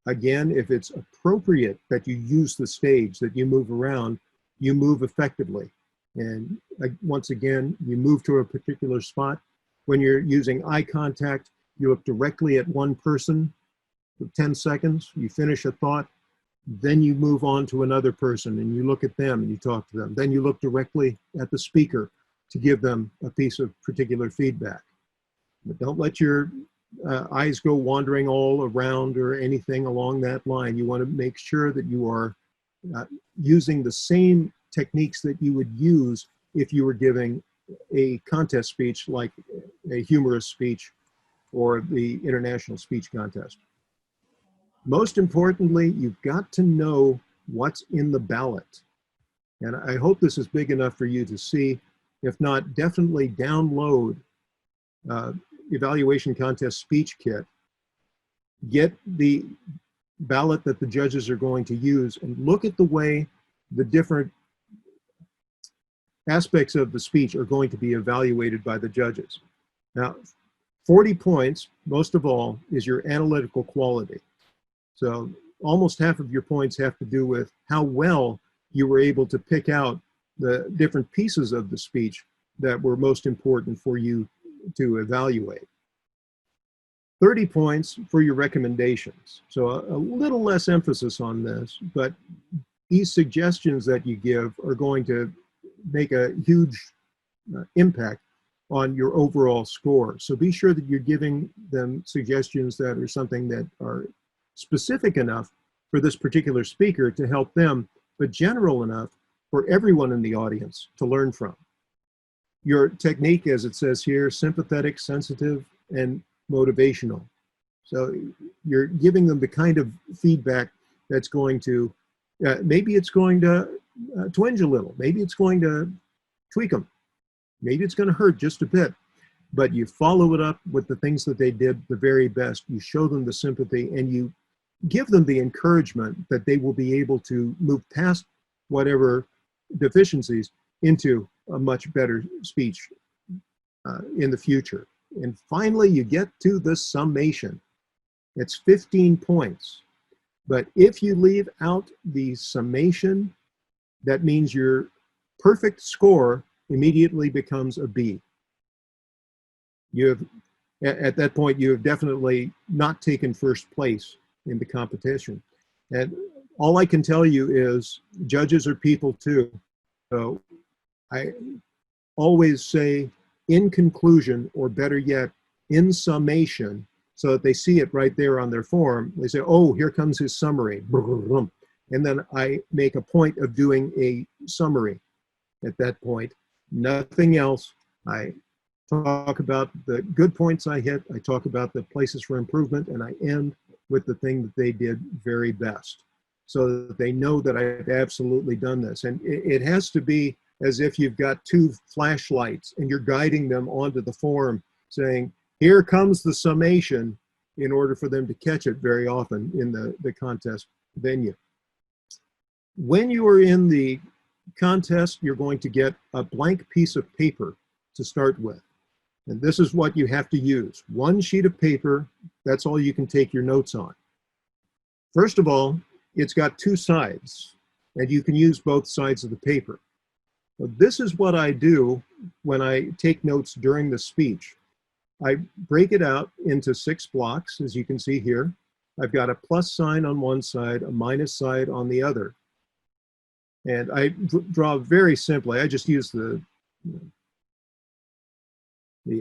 Again, if it's appropriate that you use the stage, that you move around, you move effectively. And once again, you move to a particular spot. When you're using eye contact, you look directly at one person for 10 seconds, you finish a thought, then you move on to another person and you look at them and you talk to them. Then you look directly at the speaker to give them a piece of particular feedback. But don't let your eyes go wandering all around or anything along that line. You want to make sure that you are using the same techniques that you would use if you were giving a contest speech like a humorous speech or the international speech contest. Most importantly, you've got to know what's in the ballot. And I hope this is big enough for you to see. If not, definitely download Evaluation Contest Speech Kit. Get the ballot that the judges are going to use and look at the way the different aspects of the speech are going to be evaluated by the judges. Now, 40 points, most of all, is your analytical quality. So almost half of your points have to do with how well you were able to pick out the different pieces of the speech that were most important for you to evaluate. 30 points for your recommendations. So a little less emphasis on this, but these suggestions that you give are going to make a huge impact on your overall score. So be sure that you're giving them suggestions that are something that are specific enough for this particular speaker to help them, but general enough for everyone in the audience to learn from. Your technique, as it says here, sympathetic, sensitive, and motivational. So you're giving them the kind of feedback that's going to, maybe it's going to twinge a little, maybe it's going to tweak them, maybe it's going to hurt just a bit, but you follow it up with the things that they did the very best. You show them the sympathy and you give them the encouragement that they will be able to move past whatever deficiencies into a much better speech in the future. And finally, you get to the summation. It's 15 points. But if you leave out the summation, that means your perfect score immediately becomes a B. You have, at that point, you have definitely not taken first place in the competition. And all I can tell you is judges are people too. So I always say in conclusion, or better yet, in summation, so that they see it right there on their form. They say, oh, here comes his summary. And then I make a point of doing a summary at that point. Nothing else. I talk about the good points I hit. I talk about the places for improvement, and I end with the thing that they did very best, so that they know that I've absolutely done this. And it has to be as if you've got two flashlights and you're guiding them onto the form saying, here comes the summation, in order for them to catch it very often in the contest venue. When you are in the contest, you're going to get a blank piece of paper to start with. And this is what you have to use. One sheet of paper, that's all you can take your notes on. First of all, it's got two sides, and you can use both sides of the paper. So this is what I do when I take notes during the speech. I break it out into 6 blocks, as you can see here. I've got a plus sign on one side, a minus side on the other. And I draw very simply. I just use the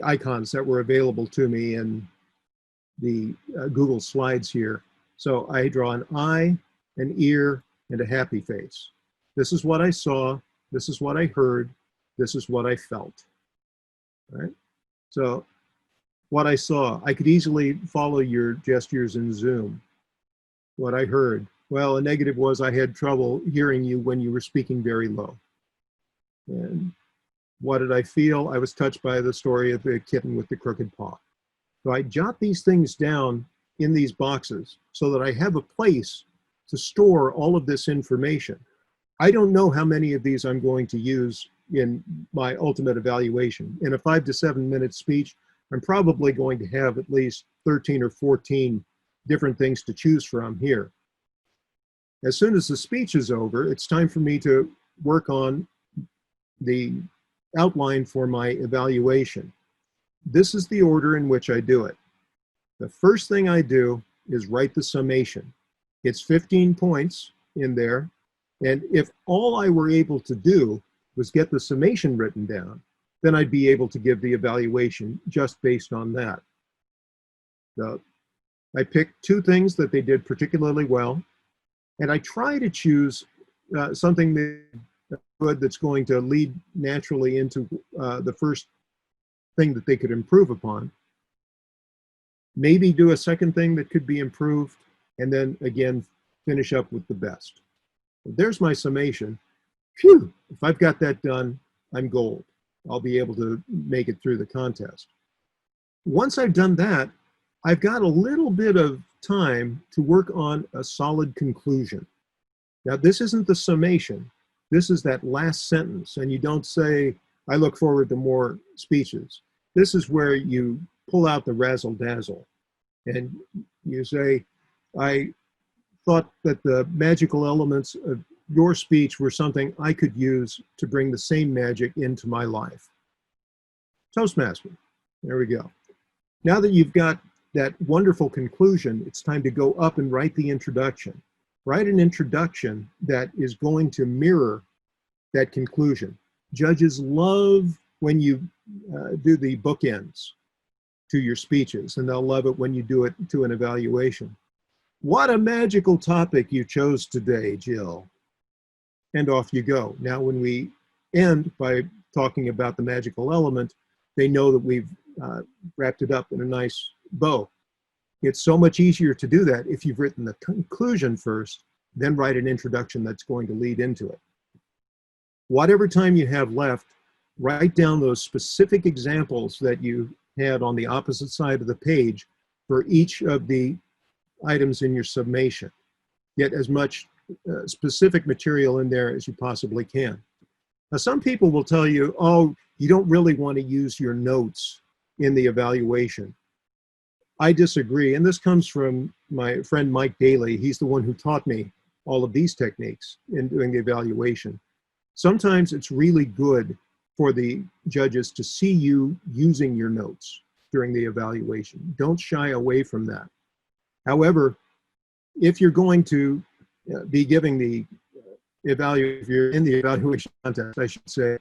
icons that were available to me in the Google Slides here. So I draw an eye, an ear, and a happy face. This is what I saw. This is what I heard. This is what I felt. All right? So what I saw, I could easily follow your gestures in Zoom. What I heard, well, a negative was I had trouble hearing you when you were speaking very low. And what did I feel? I was touched by the story of the kitten with the crooked paw. So I jot these things down in these boxes so that I have a place to store all of this information. I don't know how many of these I'm going to use in my ultimate evaluation. In a 5 to 7 minute speech, I'm probably going to have at least 13 or 14 different things to choose from here. As soon as the speech is over, it's time for me to work on the outline for my evaluation. This is the order in which I do it. The first thing I do is write the summation. It's 15 points in there, and if all I were able to do was get the summation written down, then I'd be able to give the evaluation just based on that. So I picked 2 things that they did particularly well, and I try to choose something that's going to lead naturally into the first thing that they could improve upon. Maybe do a second thing that could be improved, and then again, finish up with the best. So there's my summation. Phew, if I've got that done, I'm gold. I'll be able to make it through the contest. Once I've done that, I've got a little bit of time to work on a solid conclusion. Now, this isn't the summation. This is that last sentence, and you don't say, I look forward to more speeches. This is where you pull out the razzle-dazzle, and you say, I thought that the magical elements of your speech were something I could use to bring the same magic into my life. Toastmaster, there we go. Now that you've got that wonderful conclusion, it's time to go up and write the introduction. Write an introduction that is going to mirror that conclusion. Judges love when you do the bookends to your speeches, and they'll love it when you do it to an evaluation. What a magical topic you chose today, Jill. And off you go. Now, when we end by talking about the magical element, they know that we've wrapped it up in a nice bow. It's so much easier to do that if you've written the conclusion first, then write an introduction that's going to lead into it. Whatever time you have left, write down those specific examples that you had on the opposite side of the page for each of the items in your summation. Get as much specific material in there as you possibly can. Now, some people will tell you, oh, you don't really want to use your notes in the evaluation. I disagree, and this comes from my friend Mike Daly. He's the one who taught me all of these techniques in doing the evaluation. Sometimes it's really good for the judges to see you using your notes during the evaluation. Don't shy away from that. However, if you're going to be giving the if you're in the evaluation contest, I should say,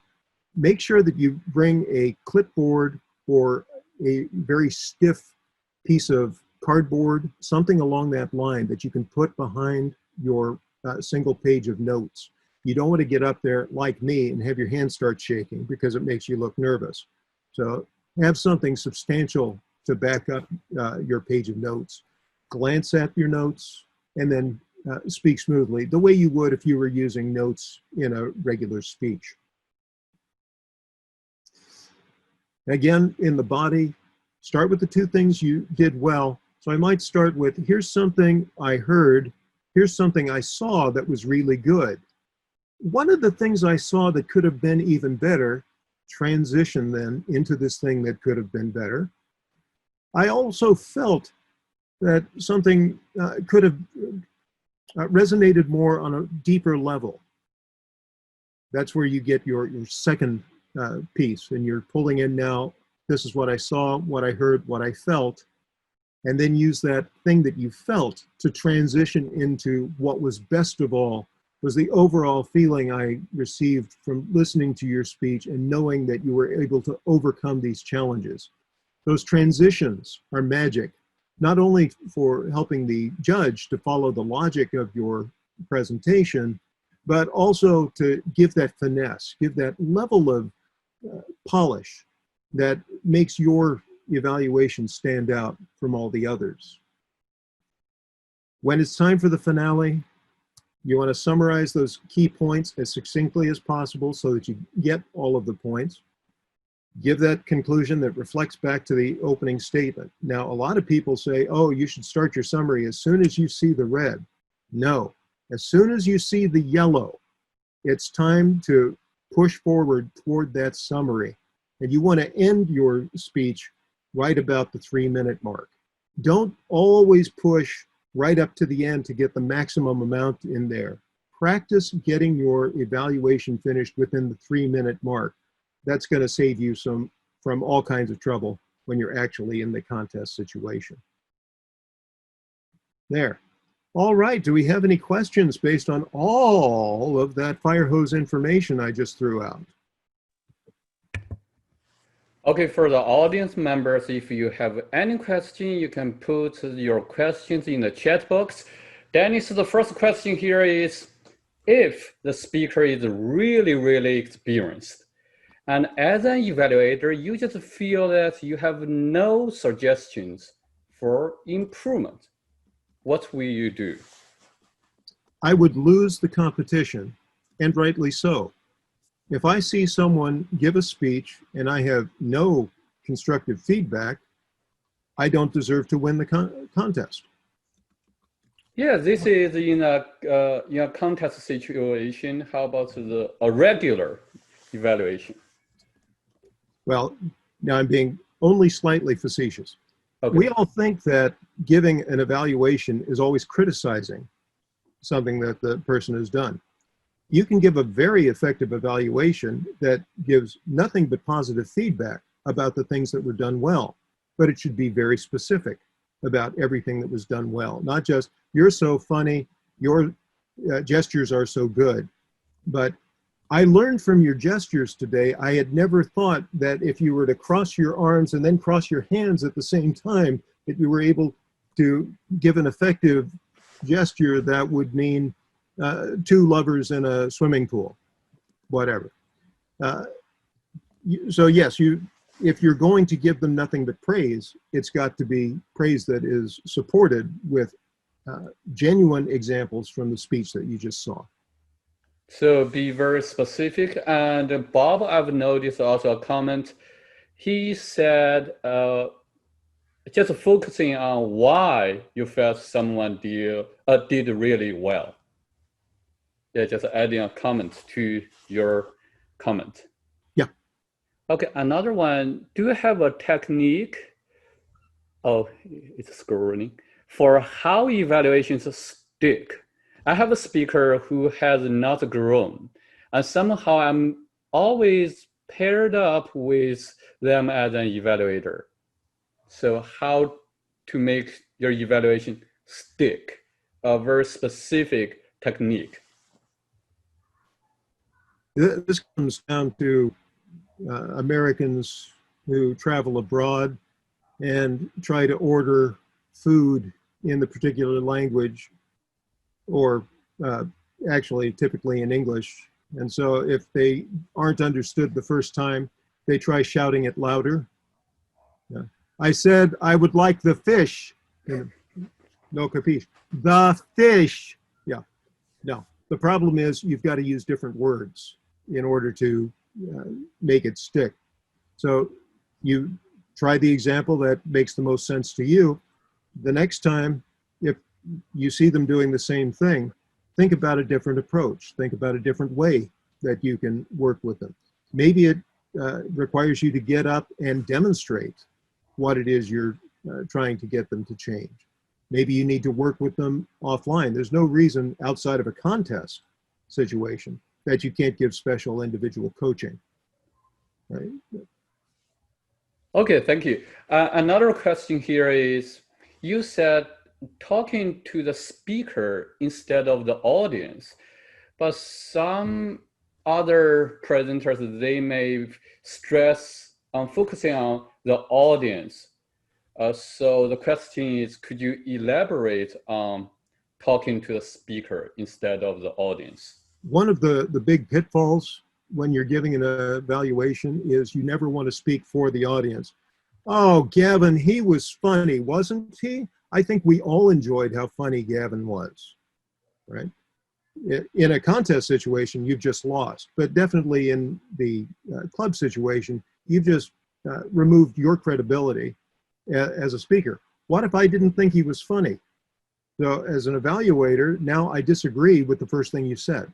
make sure that you bring a clipboard or a very stiff piece of cardboard, something along that line that you can put behind your single page of notes. You don't want to get up there like me and have your hand start shaking because it makes you look nervous. So have something substantial to back up your page of notes. Glance at your notes and then speak smoothly, the way you would if you were using notes in a regular speech. Again, in the body, start with the 2 things you did well. So I might start with, here's something I heard, here's something I saw that was really good. One of the things I saw that could have been even better, transition then into this thing that could have been better. I also felt that something could have resonated more on a deeper level. That's where you get your second piece, and you're pulling in now, this is what I saw, what I heard, what I felt, and then use that thing that you felt to transition into what was best of all, was the overall feeling I received from listening to your speech and knowing that you were able to overcome these challenges. Those transitions are magic, not only for helping the judge to follow the logic of your presentation, but also to give that finesse, give that level of polish that makes your evaluation stand out from all the others. When it's time for the finale, you want to summarize those key points as succinctly as possible so that you get all of the points. Give that conclusion that reflects back to the opening statement. Now, a lot of people say, oh, you should start your summary as soon as you see the red. No, As soon as you see the yellow, it's time to push forward toward that summary. And you want to end your speech right about the 3-minute mark. Don't always push right up to the end to get the maximum amount in there. Practice getting your evaluation finished within the 3-minute mark. That's going to save you from all kinds of trouble when you're actually in the contest situation. There. All right, do we have any questions based on all of that fire hose information I just threw out? Okay, for the audience members, if you have any question, you can put your questions in the chat box. Dennis, the first question here is, if the speaker is really, really experienced, and as an evaluator, you just feel that you have no suggestions for improvement, what will you do? I would lose the competition, and rightly so. If I see someone give a speech and I have no constructive feedback, I don't deserve to win the contest. Yeah, this is in a contest situation. How about a regular evaluation? Well, now I'm being only slightly facetious. Okay. We all think that giving an evaluation is always criticizing something that the person has done. You can give a very effective evaluation that gives nothing but positive feedback about the things that were done well, but it should be very specific about everything that was done well. Not just, you're so funny, your gestures are so good. But I learned from your gestures today, I had never thought that if you were to cross your arms and then cross your hands at the same time, that you were able to give an effective gesture that would mean two lovers in a swimming pool, whatever. So yes, if you're going to give them nothing but praise, it's got to be praise that is supported with genuine examples from the speech that you just saw. So be very specific. And Bob, I've noticed also a comment. He said, just focusing on why you felt someone did really well. Yeah, just adding a comment to your comment. Yeah. Okay, another one. Do you have a technique? Oh, it's scrolling. For how evaluations stick. I have a speaker who has not grown, and somehow I'm always paired up with them as an evaluator. So how to make your evaluation stick? A very specific technique. This comes down to Americans who travel abroad and try to order food in the particular language, or actually typically in English. And so if they aren't understood the first time, they try shouting it louder. I said, I would like the fish. No capiche. The fish. Yeah. No. The problem is you've got to use different words in order to make it stick. So you try the example that makes the most sense to you. The next time, if you see them doing the same thing, think about a different approach. Think about a different way that you can work with them. Maybe it requires you to get up and demonstrate what it is you're trying to get them to change. Maybe you need to work with them offline. There's no reason outside of a contest situation that you can't give special individual coaching, right? Okay, thank you. Another question here is, you said talking to the speaker instead of the audience, but some other presenters, they may stress on focusing on the audience. So the question is, could you elaborate on talking to the speaker instead of the audience? One of the big pitfalls when you're giving an evaluation is you never want to speak for the audience. Oh, Gavin, he was funny, wasn't he? I think we all enjoyed how funny Gavin was, right? In a contest situation, you've just lost. But definitely in the club situation, you've just removed your credibility as a speaker. What if I didn't think he was funny? So as an evaluator, now I disagree with the first thing you said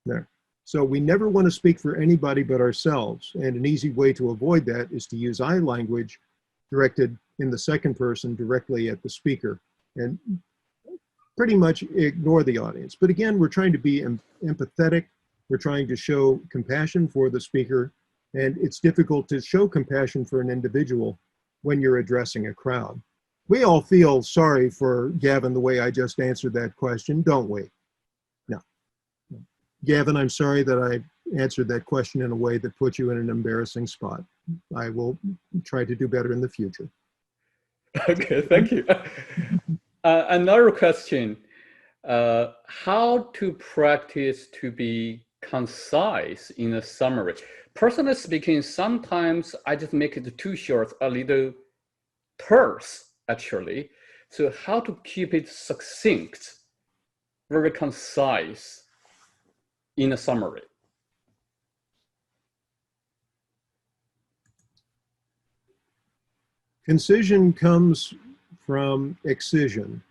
there. So we never want to speak for anybody but ourselves. And an easy way to avoid that is to use I language directed in the second person directly at the speaker and pretty much ignore the audience. But again, we're trying to be empathetic. We're trying to show compassion for the speaker. And it's difficult to show compassion for an individual when you're addressing a crowd. We all feel sorry for Gavin the way I just answered that question, don't we? No. Gavin, I'm sorry that I answered that question in a way that put you in an embarrassing spot. I will try to do better in the future. Okay, thank you. Another question, how to practice to be concise in a summary? Personally speaking, sometimes I just make it too short, a little terse, actually. So how to keep it succinct, very concise in a summary? Concision comes from excision.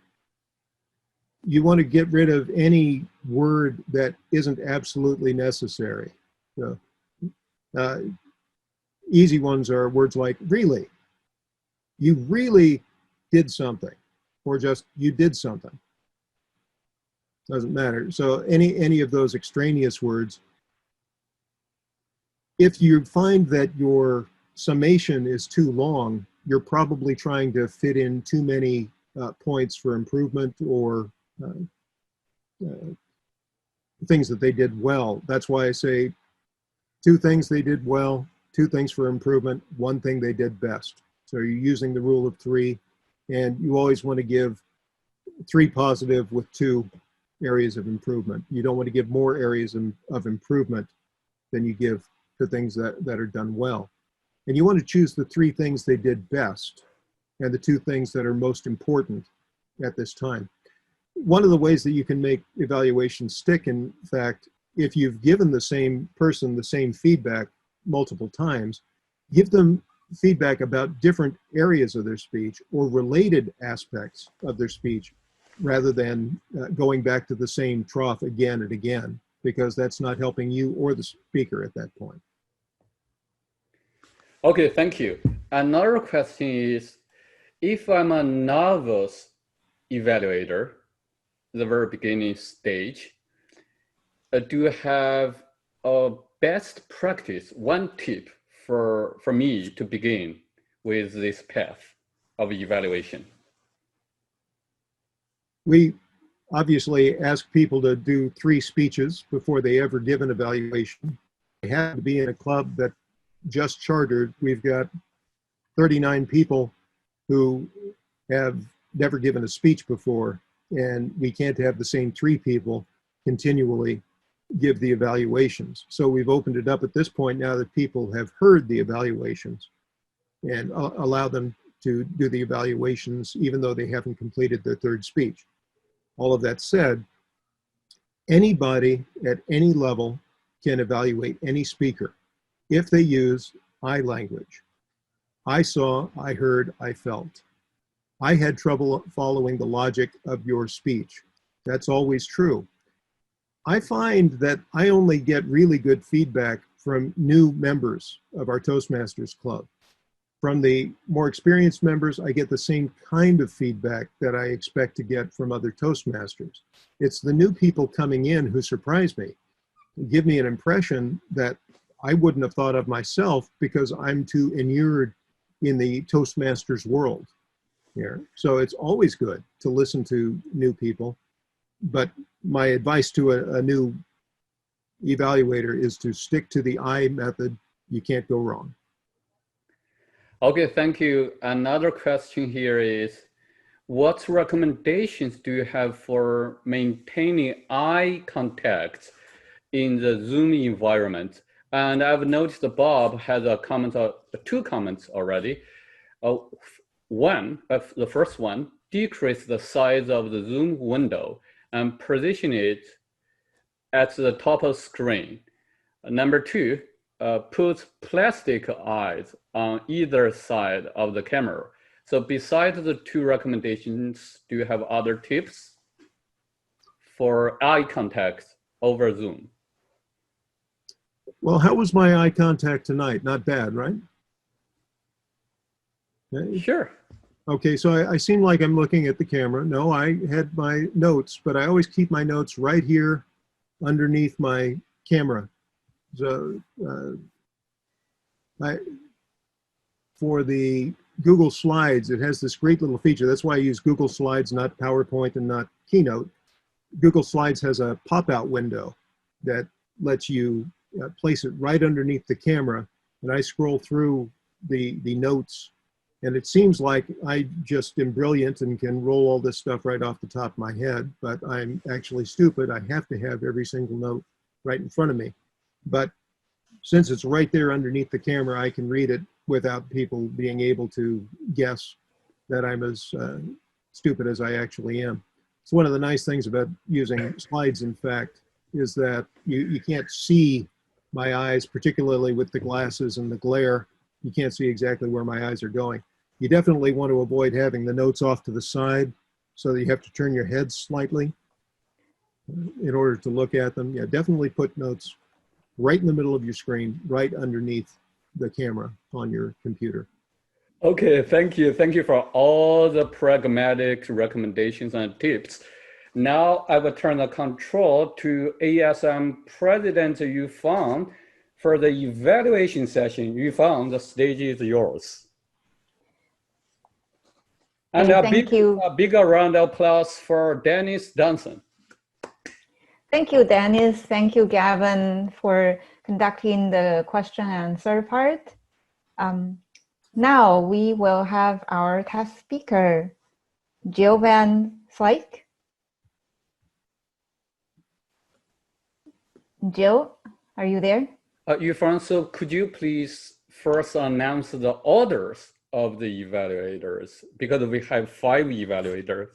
You want to get rid of any word that isn't absolutely necessary. So, easy ones are words like really. You really did something, or just you did something. Doesn't matter. So any of those extraneous words, if you find that your summation is too long, you're probably trying to fit in too many points for improvement or things that they did well. That's why I say 2 things they did well, 2 things for improvement, 1 thing they did best. So you're using the rule of 3, and you always want to give 3 positive with 2 areas of improvement. You don't want to give more areas of improvement than you give to things that are done well. And you want to choose the 3 things they did best and the 2 things that are most important at this time. One of the ways that you can make evaluations stick, in fact, if you've given the same person the same feedback multiple times, give them feedback about different areas of their speech or related aspects of their speech rather than going back to the same trough again and again, because that's not helping you or the speaker at that point. Okay, thank you. Another question is, if I'm a novice evaluator, the very beginning stage, do you have a best practice, 1 tip for me to begin with this path of evaluation? We obviously ask people to do 3 speeches before they ever give an evaluation. They have to be in a club that just chartered. We've got 39 people who have never given a speech before, and we can't have the same 3 people continually give the evaluations. So we've opened it up at this point now that people have heard the evaluations and allow them to do the evaluations even though they haven't completed their 3rd speech. All of that said, anybody at any level can evaluate any speaker if they use I language. I saw, I heard, I felt. I had trouble following the logic of your speech. That's always true. I find that I only get really good feedback from new members of our Toastmasters Club. From the more experienced members, I get the same kind of feedback that I expect to get from other Toastmasters. It's the new people coming in who surprise me, give me an impression that I wouldn't have thought of myself because I'm too inured in the Toastmasters world here. So it's always good to listen to new people. But my advice to a new evaluator is to stick to the I method. You can't go wrong. Okay, thank you. Another question here is, what recommendations do you have for maintaining eye contact in the Zoom environment? And I've noticed that Bob has a comment, 2 comments already. The first one, decrease the size of the Zoom window and position it at the top of the screen. Number 2, put plastic eyes on either side of the camera. So besides the 2 recommendations, do you have other tips for eye contact over Zoom? Well, how was my eye contact tonight? Not bad, right? Okay. Sure. Okay, so I seem like I'm looking at the camera. No, I had my notes, but I always keep my notes right here underneath my camera. So for the Google Slides, it has this great little feature. That's why I use Google Slides, not PowerPoint and not Keynote. Google Slides has a pop-out window that lets you place it right underneath the camera, and I scroll through the notes, and it seems like I just am brilliant and can roll all this stuff right off the top of my head, but I'm actually stupid. I have to have every single note right in front of me. But since it's right there underneath the camera, I can read it without people being able to guess that I'm as stupid as I actually am. It's one of the nice things about using slides, in fact, is that you can't see my eyes, particularly with the glasses and the glare. You can't see exactly where my eyes are going. You definitely want to avoid having the notes off to the side so that you have to turn your head slightly in order to look at them. Yeah, definitely put notes right in the middle of your screen, right underneath the camera on your computer. Okay, thank you. Thank you for all the pragmatic recommendations and tips. Now I will turn the control to ASM President Yufang for the evaluation session. Yufang, the stage is yours. And Thank you. A bigger round of applause for Dennis Dawson. Thank you, Dennis. Thank you, Gavin, for conducting the question and answer part. Now we will have our test speaker, Jill Van Slyke. Jill, are you there? Yufang, so could you please first announce the orders of the evaluators? Because we have 5 evaluators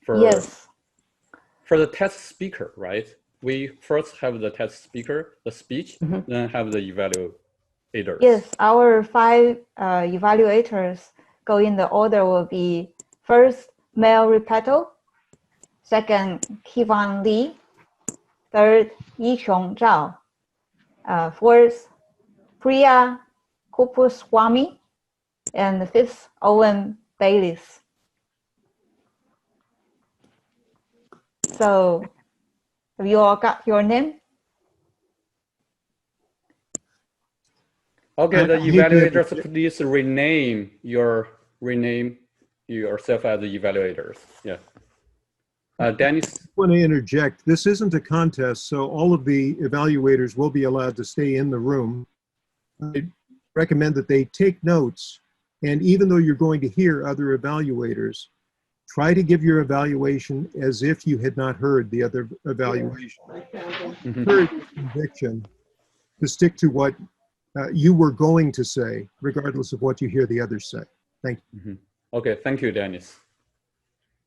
for the test speaker, right? We first have the test speaker, the speech, then have the evaluators. Yes, our 5 evaluators go in the order will be first, Mel Repeto, second, Keyvan Lee, third, Yichong Zhao, fourth, Priya Kupuswamy, and fifth, Owen Baylis. So, have you all got your name? Okay, the evaluators, please rename yourself as the evaluators. Yeah. Dennis? I want to interject. This isn't a contest, so all of the evaluators will be allowed to stay in the room. I recommend that they take notes, and even though you're going to hear other evaluators, try to give your evaluation as if you had not heard the other evaluation. Encourage conviction to stick to what you were going to say, regardless of what you hear the others say. Thank you. Okay, thank you, Dennis.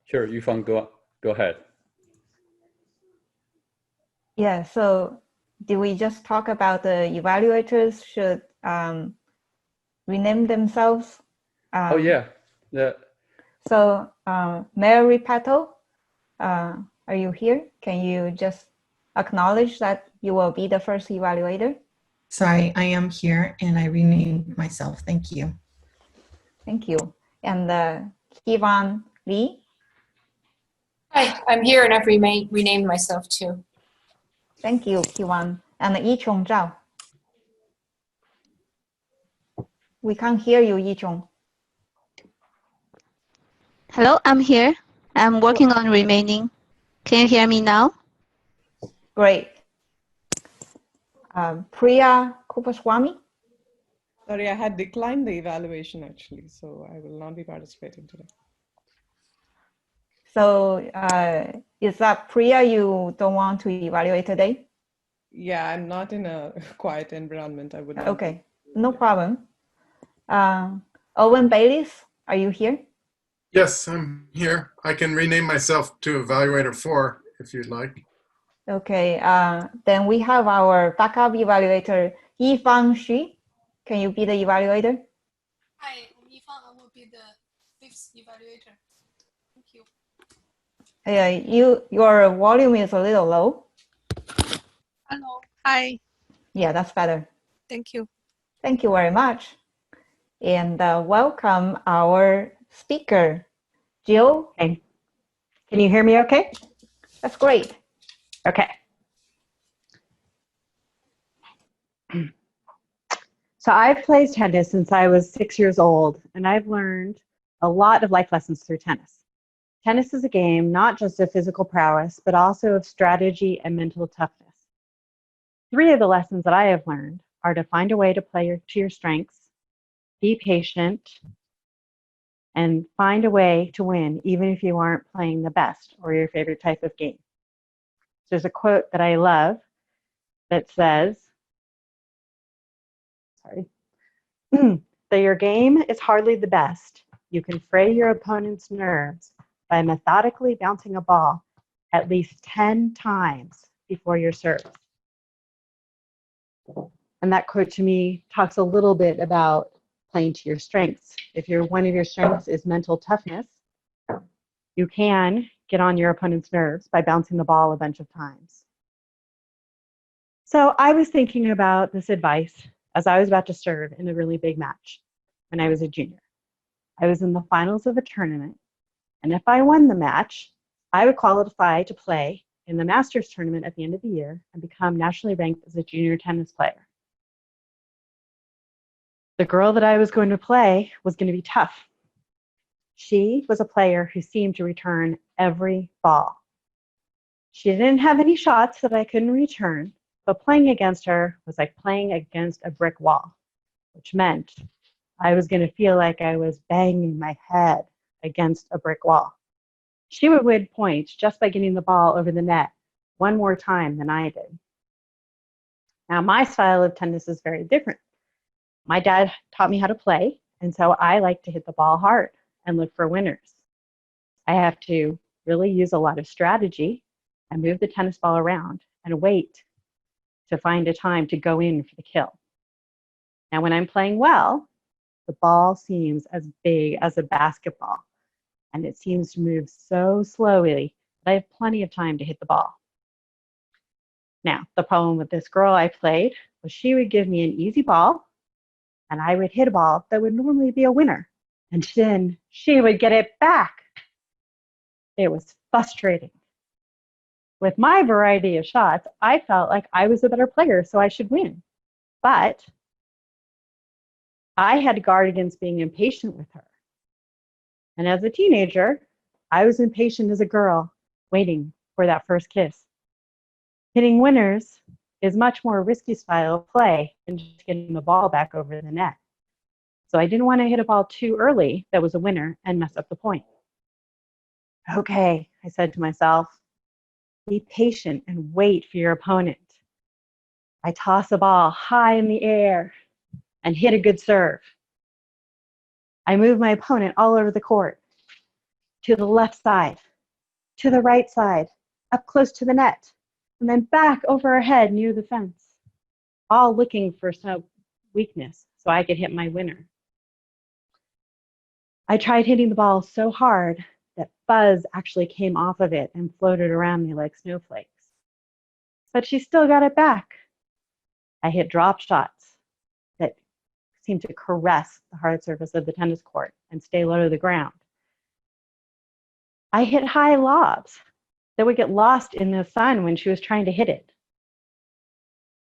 Sure, Yufang, go ahead. Yeah, so did we just talk about the evaluators should rename themselves? Oh, yeah. So, Mary Pato, are you here? Can you just acknowledge that you will be the first evaluator? Sorry, I am here and I renamed myself. Thank you. Thank you. And Keyvan Lee? Hi, I'm here and I've renamed myself too. Thank you, Keyvan. And Yichong Zhao? We can't hear you, Yichong. Hello, I'm here. I'm working on remaining. Can you hear me now? Great. Priya Kupaswamy? Sorry, I had declined the evaluation actually, so I will not be participating today. So is that Priya you don't want to evaluate today? Yeah, I'm not in a quiet environment. I would not. Okay, no problem. Owen Baylis, are you here? Yes, I'm here. I can rename myself to Evaluator 4 if you'd like. Okay, then we have our backup evaluator, Yifang Xu. Can you be the evaluator? Hi, I'm Yifang. I will be the 5th evaluator. Thank you. Your volume is a little low. Hello. Hi. Yeah, that's better. Thank you. Thank you very much. And welcome our speaker, Jill. Okay. Can you hear me okay? That's great. Okay. So I've played tennis since I was 6 years old, and I've learned a lot of life lessons through tennis. Tennis is a game not just of physical prowess, but also of strategy and mental toughness. 3 of the lessons that I have learned are to find a way to play to your strengths, be patient, and find a way to win even if you aren't playing the best or your favorite type of game. There's a quote that I love that says, that your game is hardly the best. You can fray your opponent's nerves by methodically bouncing a ball at least 10 times before your serve. And that quote to me talks a little bit about playing to your strengths. If one of your strengths is mental toughness, you can get on your opponent's nerves by bouncing the ball a bunch of times. So I was thinking about this advice as I was about to serve in a really big match when I was a junior. I was in the finals of a tournament, and if I won the match, I would qualify to play in the Masters tournament at the end of the year and become nationally ranked as a junior tennis player. The girl that I was going to play was going to be tough. She was a player who seemed to return every ball. She didn't have any shots that I couldn't return, but playing against her was like playing against a brick wall, which meant I was going to feel like I was banging my head against a brick wall. She would win points just by getting the ball over the net one more time than I did. Now, my style of tennis is very different. My dad taught me how to play, and so I like to hit the ball hard and look for winners. I have to really use a lot of strategy and move the tennis ball around and wait to find a time to go in for the kill. Now, when I'm playing well, the ball seems as big as a basketball, and it seems to move so slowly that I have plenty of time to hit the ball. Now, the problem with this girl I played was she would give me an easy ball, and I would hit a ball that would normally be a winner, and then she would get it back. It was frustrating. With my variety of shots, I felt like I was a better player, so I should win. But I had to guard against being impatient with her. And as a teenager, I was impatient as a girl, waiting for that first kiss. Hitting winners is much more risky style of play than just getting the ball back over the net. So I didn't want to hit a ball too early that was a winner and mess up the point. Okay, I said to myself, be patient and wait for your opponent. I toss a ball high in the air and hit a good serve. I move my opponent all over the court, to the left side, to the right side, up close to the net, and then back over her head near the fence, all looking for some weakness so I could hit my winner. I tried hitting the ball so hard that fuzz actually came off of it and floated around me like snowflakes. But she still got it back. I hit drop shots that seemed to caress the hard surface of the tennis court and stay low to the ground. I hit high lobs that would get lost in the sun when she was trying to hit it.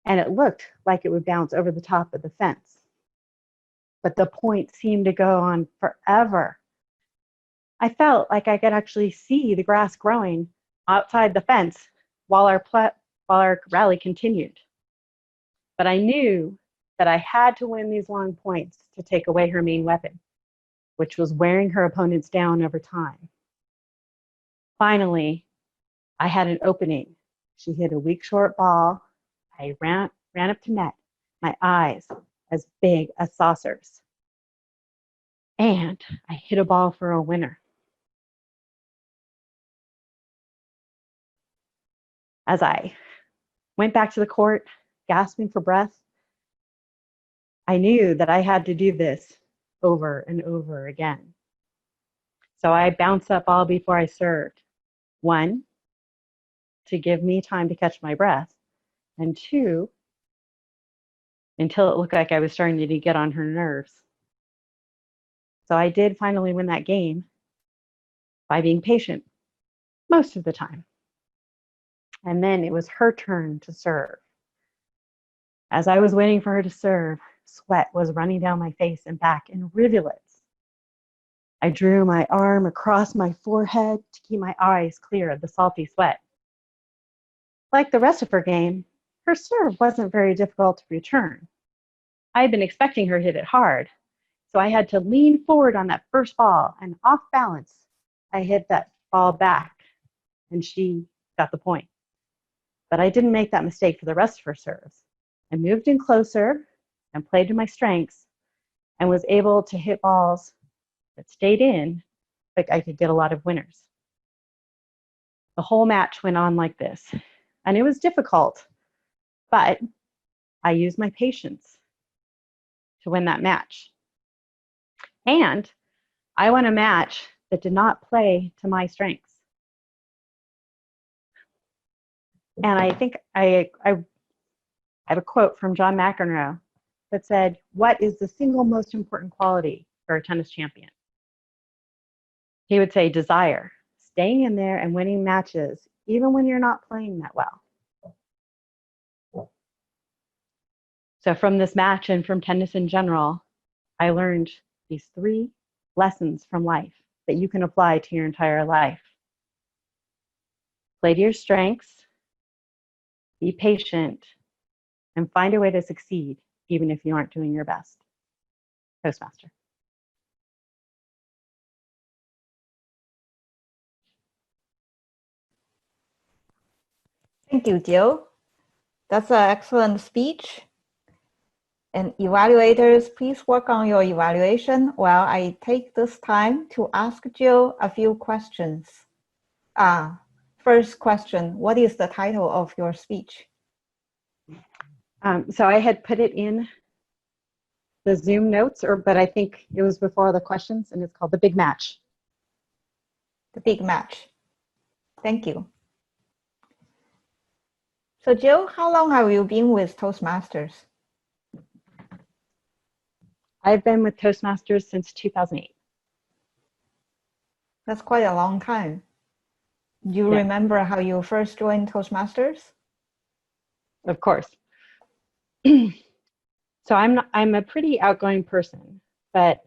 And it looked like it would bounce over the top of the fence. But the point seemed to go on forever. I felt like I could actually see the grass growing outside the fence while our rally continued. But I knew that I had to win these long points to take away her main weapon, which was wearing her opponents down over time. Finally, I had an opening. She hit a weak short ball. I ran up to net, my eyes as big as saucers. And I hit a ball for a winner. As I went back to the court, gasping for breath, I knew that I had to do this over and over again. So I bounced that ball before I served. One, to give me time to catch my breath, and two, until it looked like I was starting to get on her nerves. So I did finally win that game by being patient most of the time. And then it was her turn to serve. As I was waiting for her to serve, sweat was running down my face and back in rivulets. I drew my arm across my forehead to keep my eyes clear of the salty sweat. Like the rest of her game, her serve wasn't very difficult to return. I had been expecting her to hit it hard, so I had to lean forward on that first ball, and off balance, I hit that ball back, and she got the point. But I didn't make that mistake for the rest of her serves. I moved in closer and played to my strengths and was able to hit balls that stayed in, like I could get a lot of winners. The whole match went on like this, and it was difficult, but I used my patience to win that match. And I won a match that did not play to my strengths. And I think I have a quote from John McEnroe that said, "What is the single most important quality for a tennis champion?" He would say desire, staying in there and winning matches, even when you're not playing that well. So from this match and from tennis in general, I learned these 3 lessons from life that you can apply to your entire life. Play to your strengths, be patient, and find a way to succeed, even if you aren't doing your best. Toastmaster. Thank you, Jill. That's an excellent speech. And evaluators, please work on your evaluation while I take this time to ask Jill a few questions. First question, what is the title of your speech? So I had put it in the Zoom notes, but I think it was before the questions, and it's called The Big Match. The Big Match. Thank you. So Jill, how long have you been with Toastmasters? I've been with Toastmasters since 2008. That's quite a long time. Do you remember how you first joined Toastmasters? Of course. So I'm a pretty outgoing person, but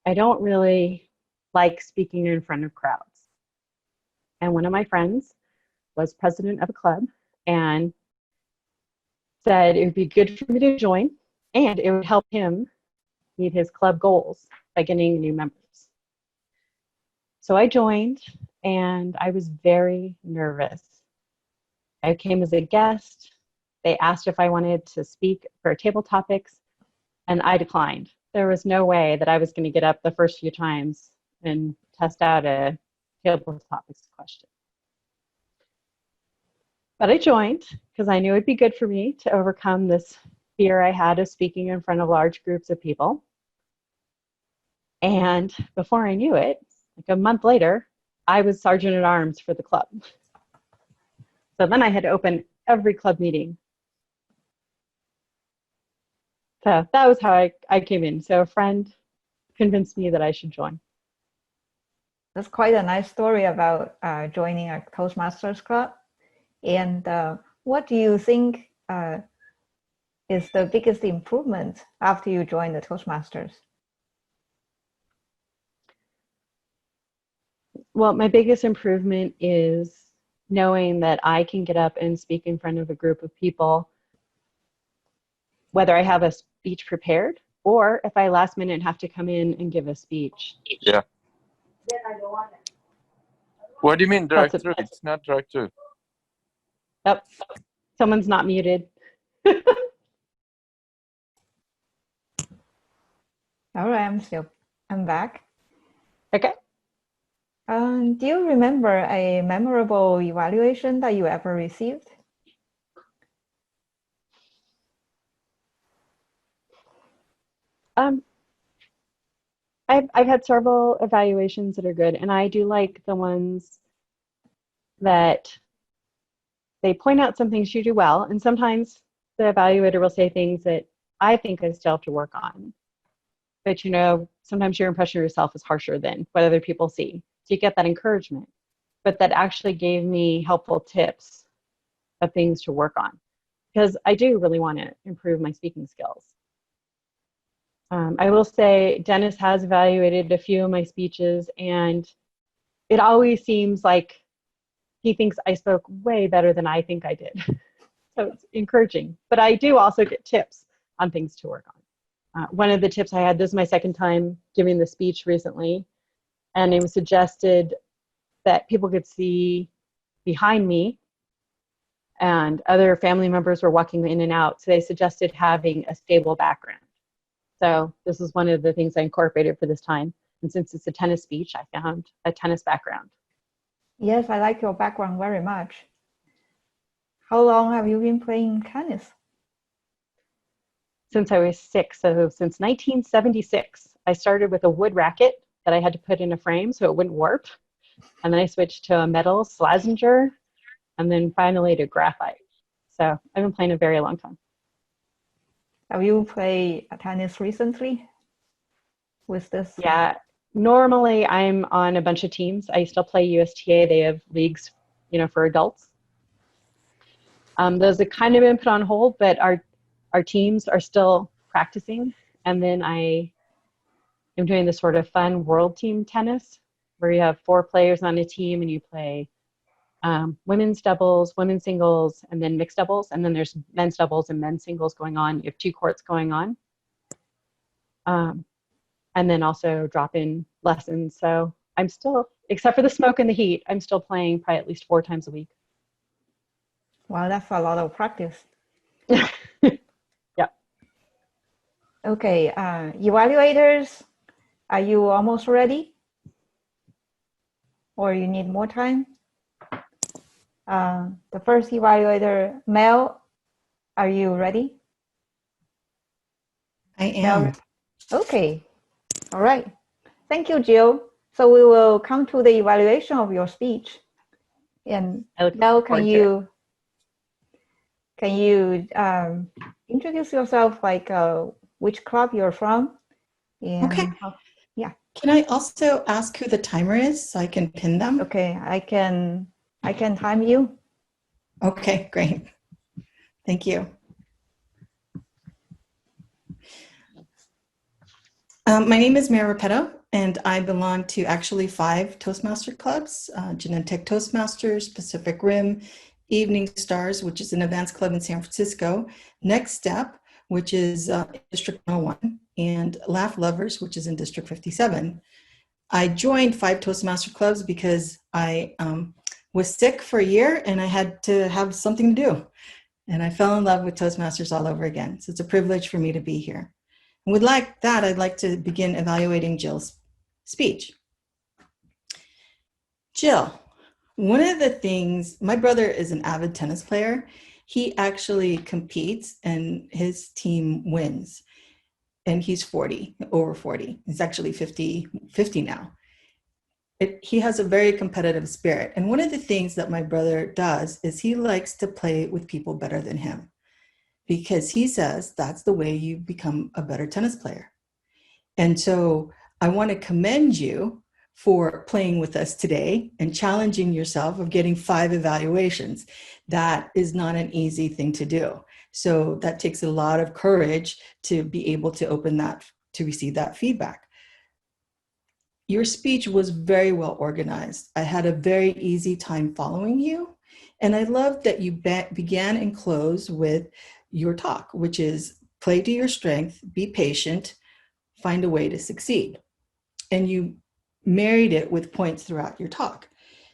I don't really like speaking in front of crowds. And one of my friends was president of a club and said it would be good for me to join, and it would help him meet his club goals by getting new members. So I joined, and I was very nervous. I came as a guest. They asked if I wanted to speak for table topics, and I declined. There was no way that I was going to get up the first few times and test out a table topics question. But I joined because I knew it'd be good for me to overcome this fear I had of speaking in front of large groups of people. And before I knew it, like a month later, I was sergeant at arms for the club. So then I had to open every club meeting. So that was how I came in. So a friend convinced me that I should join. That's quite a nice story about joining a Toastmasters club. And what do you think is the biggest improvement after you joined the Toastmasters? Well, my biggest improvement is knowing that I can get up and speak in front of a group of people, whether I have a speech prepared or if I last minute have to come in and give a speech. Yeah. What do you mean drive through? It's not drive through. Yep. Someone's not muted. All right, I'm back. Okay. Do you remember a memorable evaluation that you ever received? I've had several evaluations that are good, and I do like the ones that they point out some things you do well, and sometimes the evaluator will say things that I think I still have to work on. But you know, sometimes your impression of yourself is harsher than what other people see. So you get that encouragement. But that actually gave me helpful tips of things to work on, because I do really want to improve my speaking skills. I will say Dennis has evaluated a few of my speeches, and it always seems like he thinks I spoke way better than I think I did. So it's encouraging. But I do also get tips on things to work on. One of the tips I had, this is my second time giving the speech recently, and it was suggested that people could see behind me, and other family members were walking in and out. So they suggested having a stable background. So this is one of the things I incorporated for this time. And since it's a tennis speech, I found a tennis background. Yes, I like your background very much. How long have you been playing tennis? Since I was 6, so since 1976. I started with a wood racket that I had to put in a frame so it wouldn't warp. And then I switched to a metal Slazenger, and then finally to graphite. So I've been playing a very long time. Have you played tennis recently with this? Yeah, normally I'm on a bunch of teams. I still play USTA. They have leagues, you know, for adults. Those have kind of been put on hold, but our teams are still practicing. And then I am doing this sort of fun world team tennis where you have 4 players on a team and you play women's doubles, women's singles, and then mixed doubles. And then there's men's doubles and men's singles going on. You have 2 courts going on. And then also drop-in lessons. So I'm still, except for the smoke and the heat, I'm still playing probably at least 4 times a week. Wow, that's a lot of practice. Yeah. Okay, evaluators, are you almost ready? Or you need more time? The first evaluator, Mel, are you ready? I am. Mel? Okay, all right. Thank you, Jill. So we will come to the evaluation of your speech. And Mel, can you introduce yourself, like which club you're from? And Okay. Yeah. Can I also ask who the timer is so I can pin them? Okay, I can time you. Okay, great. Thank you. My name is Mara Repetto, and I belong to actually 5 Toastmaster clubs, Genentech Toastmasters, Pacific Rim, Evening Stars, which is an advanced club in San Francisco, Next Step, which is District 101, and Laugh Lovers, which is in District 57. I joined 5 Toastmaster clubs because I was sick for a year and I had to have something to do. And I fell in love with Toastmasters all over again. So it's a privilege for me to be here. And with that, I'd like to begin evaluating Jill's speech. Jill, one of the things, my brother is an avid tennis player. He actually competes and his team wins. And he's 40, over 40. He's actually 50 now. He has a very competitive spirit. And one of the things that my brother does is he likes to play with people better than him, because he says that's the way you become a better tennis player. And so I want to commend you for playing with us today and challenging yourself of getting 5 evaluations. That is not an easy thing to do. So that takes a lot of courage to be able to open that, to receive that feedback. Your speech was very well organized. I had a very easy time following you. And I loved that you began and closed with your talk, which is play to your strength, be patient, find a way to succeed. And you married it with points throughout your talk.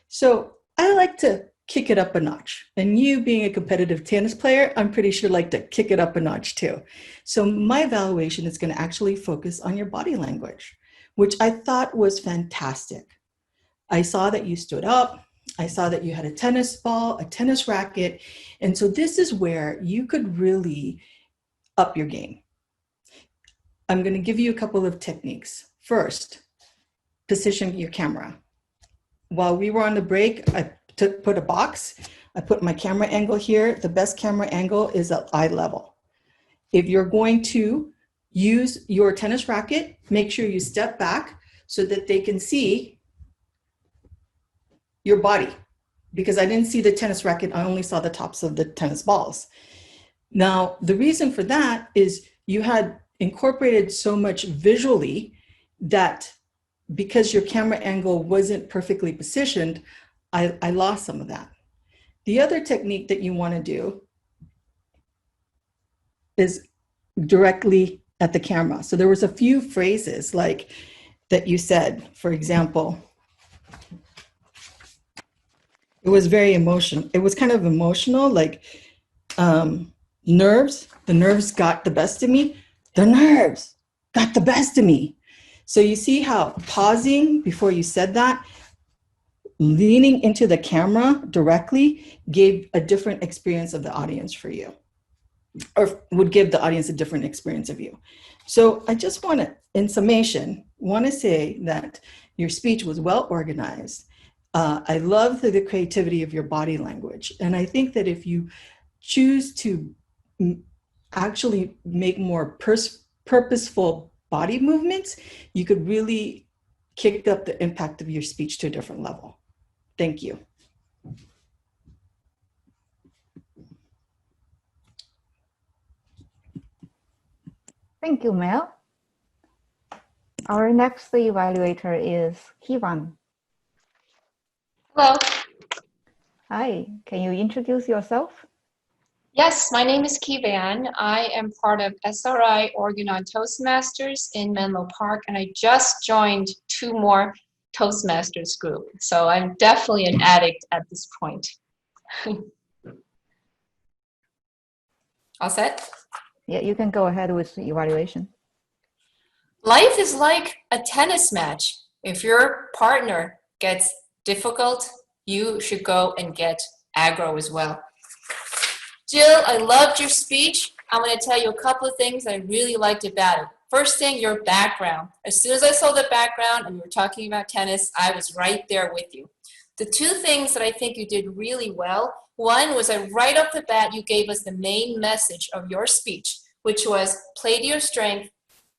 So I like to kick it up a notch. And you being a competitive tennis player, I'm pretty sure like to kick it up a notch too. So my evaluation is going to actually focus on your body language, which I thought was fantastic. I saw that you stood up. I saw that you had a tennis ball, a tennis racket. And so this is where you could really up your game. I'm going to give you a couple of techniques. First, position your camera. While we were on the break, I put a box. I put my camera angle here. The best camera angle is at eye level. If you're going to use your tennis racket, make sure you step back so that they can see your body. Because I didn't see the tennis racket, I only saw the tops of the tennis balls. Now, the reason for that is you had incorporated so much visually that because your camera angle wasn't perfectly positioned, I lost some of that. The other technique that you want to do is directly at the camera. So there was a few phrases like that you said, for example, it was very emotional. It was kind of emotional, like nerves. The nerves got the best of me. The nerves got the best of me. So you see how pausing before you said that, leaning into the camera directly gave a different experience of the audience for you, or would give the audience a different experience of you. So I just want to, in summation, want to say that your speech was well organized. I love the creativity of your body language. And I think that if you choose to actually make more purposeful body movements, you could really kick up the impact of your speech to a different level. Thank you. Thank you, Mel. Our next evaluator is Kivan. Hello. Hi, can you introduce yourself? Yes, my name is Kivan. I am part of SRI Oregon on Toastmasters in Menlo Park, and I just joined 2 more Toastmasters group. So I'm definitely an addict at this point. All set? Yeah, you can go ahead with the evaluation. Life is like a tennis match. If your partner gets difficult, you should go and get aggro as well. Jill, I loved your speech. I'm going to tell you a couple of things I really liked about it. First thing, your background. As soon as I saw the background and you were talking about tennis, I was right there with you. The 2 things that I think you did really well, one was that right off the bat, you gave us the main message of your speech, which was play to your strength,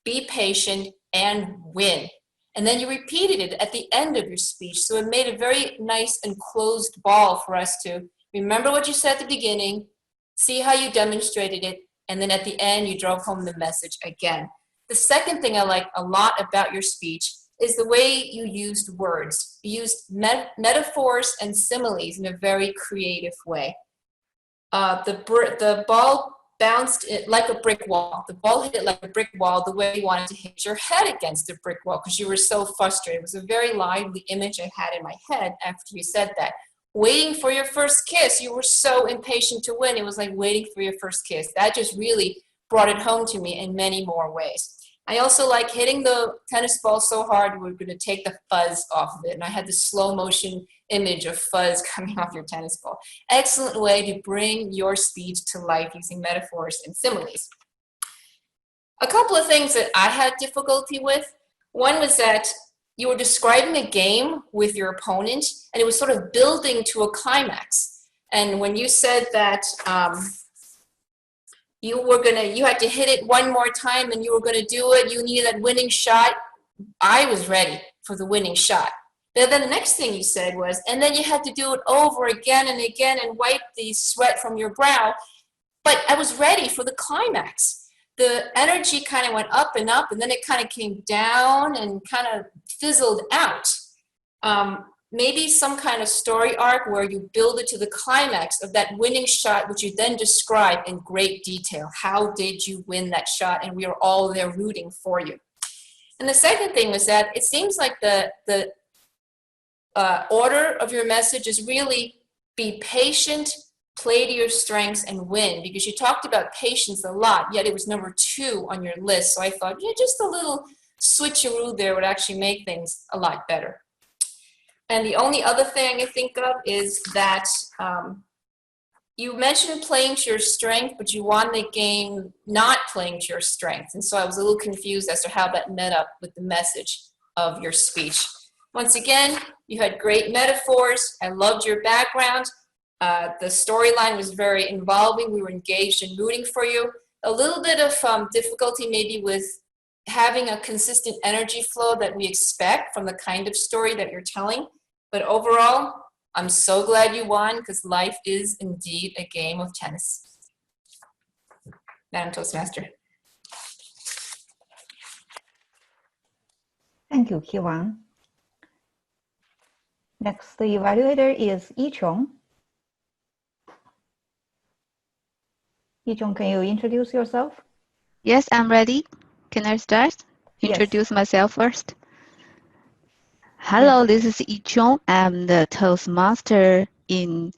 be patient, and win. And then you repeated it at the end of your speech. So it made a very nice and closed ball for us to remember what you said at the beginning, see how you demonstrated it, and then at the end, you drove home the message again. The second thing I like a lot about your speech is the way you used words. You used metaphors and similes in a very creative way. The ball bounced it like a brick wall. The ball hit it like a brick wall the way you wanted to hit your head against a brick wall because you were so frustrated. It was a very lively image I had in my head after you said that. Waiting for your first kiss, you were so impatient to win. It was like waiting for your first kiss. That just really brought it home to me in many more ways. I also like hitting the tennis ball so hard we were going to take the fuzz off of it. And I had this slow motion image of fuzz coming off your tennis ball. Excellent way to bring your speech to life using metaphors and similes. A couple of things that I had difficulty with. One was that you were describing a game with your opponent and it was sort of building to a climax. And when you said that you had to hit it one more time and you were gonna do it, you needed that winning shot, I was ready for the winning shot. But then the next thing you said was, and then you had to do it over again and again and wipe the sweat from your brow. But I was ready for the climax. The energy kind of went up, and then it kind of came down and kind of fizzled out. Maybe some kind of story arc where you build it to the climax of that winning shot, which you then describe in great detail. How did you win that shot? And we are all there rooting for you. And the second thing was that it seems like the order of your message is really be patient, play to your strengths, and win, because you talked about patience a lot, yet it was number 2 on your list. So I thought, yeah, just a little switcheroo there would actually make things a lot better. And the only other thing I think of is that you mentioned playing to your strength, but you won the game not playing to your strength. And so I was a little confused as to how that met up with the message of your speech. Once again, you had great metaphors. I loved your background. The storyline was very involving. We were engaged and rooting for you. A little bit of difficulty maybe with having a consistent energy flow that we expect from the kind of story that you're telling. But overall, I'm so glad you won, because life is indeed a game of tennis. Madam Toastmaster. Thank you, Ki-Wan. Next, the evaluator is Yi-Chong. Yi-Chong, can you introduce yourself? Yes, I'm ready. Can I start? Introduce myself first. Hello, this is Yi-Chong. I'm the Toastmaster in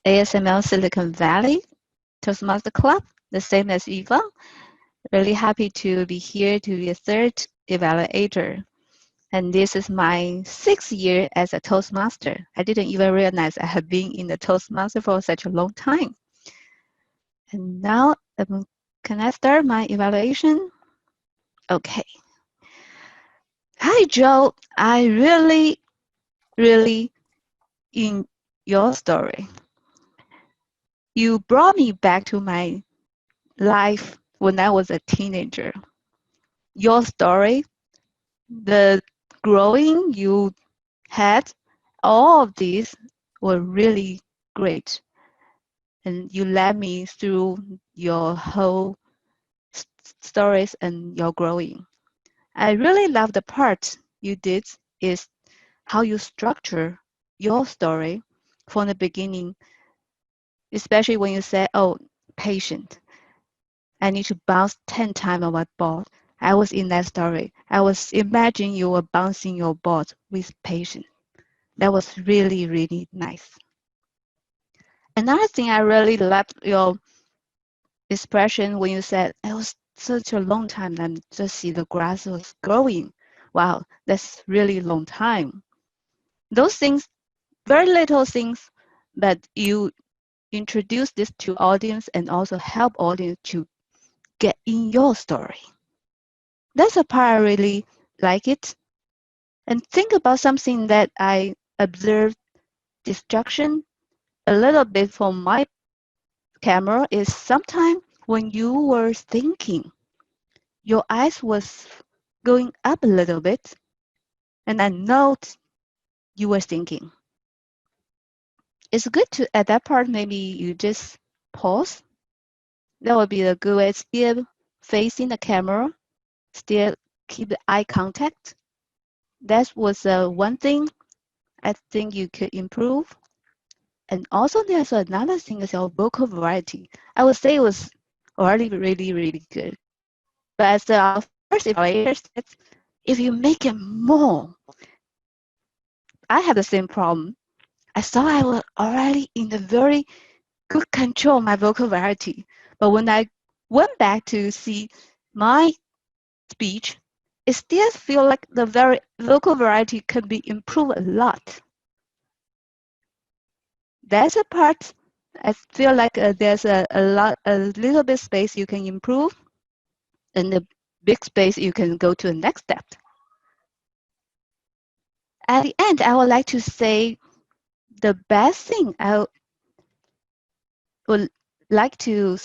ASML Silicon Valley Toastmaster Club, the same as Eva. Really happy to be here to be a third evaluator. And this is my 6th year as a Toastmaster. I didn't even realize I have been in the Toastmaster for such a long time. And now, can I start my evaluation? Okay. Hi, Joe. I really in your story. You brought me back to my life when I was a teenager. Your story, the growing you had, all of these were really great. And you led me through your whole stories and your growing. I really love the part you did is how you structure your story from the beginning, especially when you say, oh, patient. I need to bounce 10 times on my ball. I was in that story. I was imagining you were bouncing your ball with patience. That was really, really nice. Another thing I really loved your expression when you said, it was such a long time and just see the grass was growing. Wow, that's really long time. Those things, very little things, but you introduce this to audience and also help audience to get in your story. That's a part I really like it. And think about something that I observed distraction a little bit from my camera is sometimes when you were thinking, your eyes was going up a little bit, and I know you were thinking. It's good to, at that part, maybe you just pause. That would be a good way. Still facing the camera, still keep the eye contact. That was one thing I think you could improve. And also there's another thing is your vocal variety. I would say it was already really, really good. But as our first evaluator said, if you make it more, I have the same problem. I thought I was already in the very good control of my vocal variety. But when I went back to see my speech, it still feels like the very vocal variety can be improved a lot. That's a part I feel like there's a little bit space you can improve, and the big space you can go to the next step. At the end, I would like to say the best thing I would like to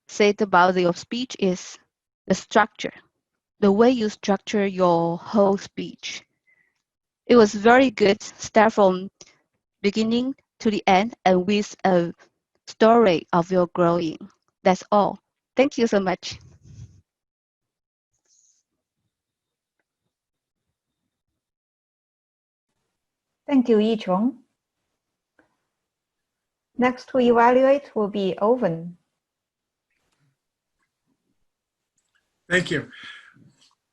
say about your speech is the structure, the way you structure your whole speech. It was very good, start from beginning to the end and with a story of your growing. That's all. Thank you so much. Thank you, Yi-Chong. Next to evaluate will be Owen. Thank you.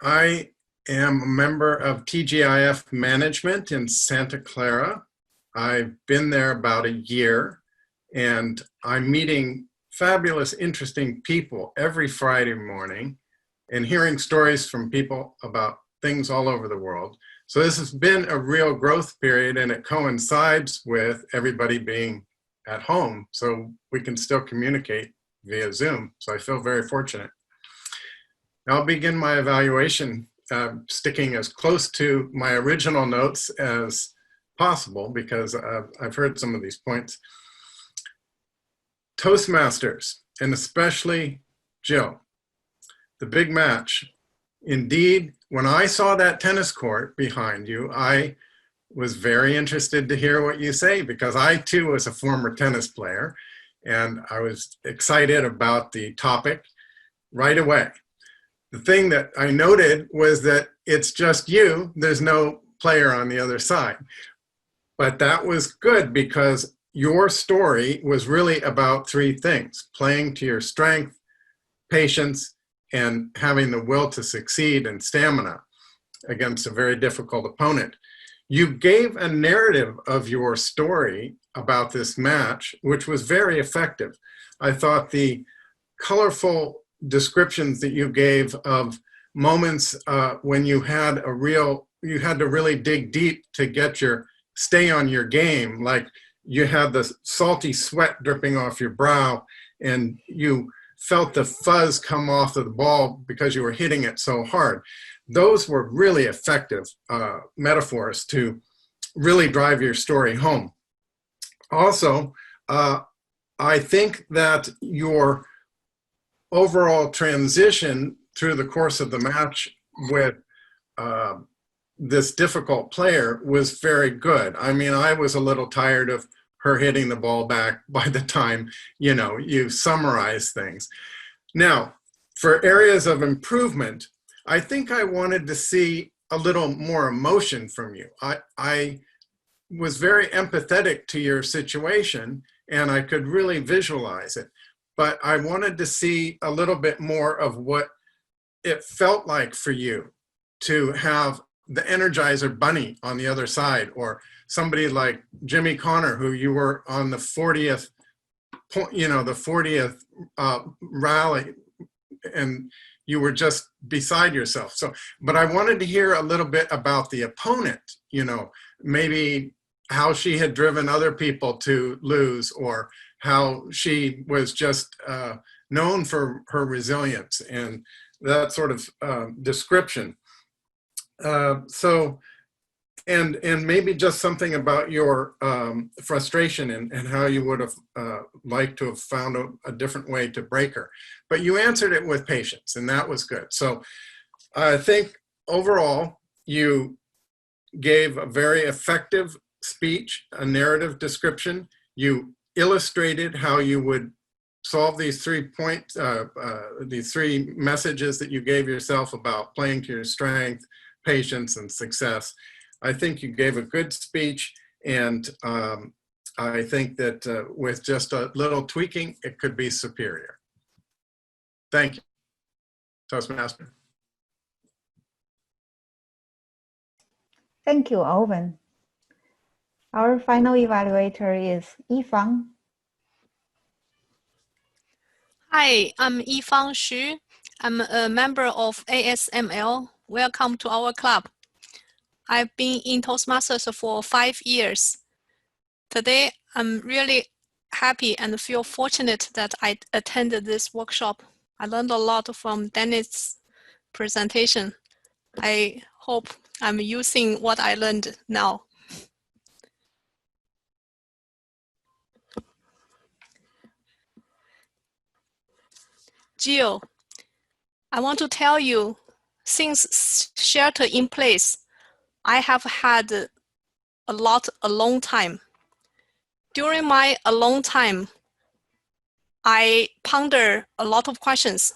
I am a member of TGIF Management in Santa Clara. I've been there about a year, and I'm meeting fabulous, interesting people every Friday morning and hearing stories from people about things all over the world. So this has been a real growth period, and it coincides with everybody being at home, so we can still communicate via Zoom. So I feel very fortunate. I'll begin my evaluation sticking as close to my original notes as possible because I've heard some of these points. Toastmasters, and especially Jill, the big match. Indeed, when I saw that tennis court behind you, I was very interested to hear what you say because I too was a former tennis player and I was excited about the topic right away. The thing that I noted was that it's just you, there's no player on the other side. But that was good because your story was really about three things: playing to your strength, patience, and having the will to succeed and stamina against a very difficult opponent. You gave a narrative of your story about this match, which was very effective. I thought the colorful descriptions that you gave of moments when you had to really dig deep to stay on your game, like you had the salty sweat dripping off your brow and you felt the fuzz come off of the ball because you were hitting it so hard. Those were really effective metaphors to really drive your story home. Also, I think that your overall transition through the course of the match with this difficult player was very good. I mean, I was a little tired of her hitting the ball back by the time, you summarize things. Now, for areas of improvement, I think I wanted to see a little more emotion from you. I was very empathetic to your situation and I could really visualize it. But I wanted to see a little bit more of what it felt like for you to have the Energizer Bunny on the other side, or somebody like Jimmy Connor, who you were on the 40th point, the 40th rally, and you were just beside yourself. So, but I wanted to hear a little bit about the opponent, maybe how she had driven other people to lose, or how she was just known for her resilience and that sort of description. And maybe just something about your frustration and how you would have liked to have found a different way to break her. But you answered it with patience, and that was good. So I think overall, you gave a very effective speech, a narrative description. You illustrated how you would solve these 3 points, these 3 messages that you gave yourself about playing to your strength, patience, and success. I think you gave a good speech, and I think that with just a little tweaking, it could be superior. Thank you, Toastmaster. Thank you, Owen. Our final evaluator is Yifang. Hi, I'm Yifang Xu. I'm a member of ASML. Welcome to our club. I've been in Toastmasters for 5 years. Today, I'm really happy and feel fortunate that I attended this workshop. I learned a lot from Dennis' presentation. I hope I'm using what I learned now. Jill, I want to tell you, since shelter in place, I have had a long time. During my alone time, I ponder a lot of questions.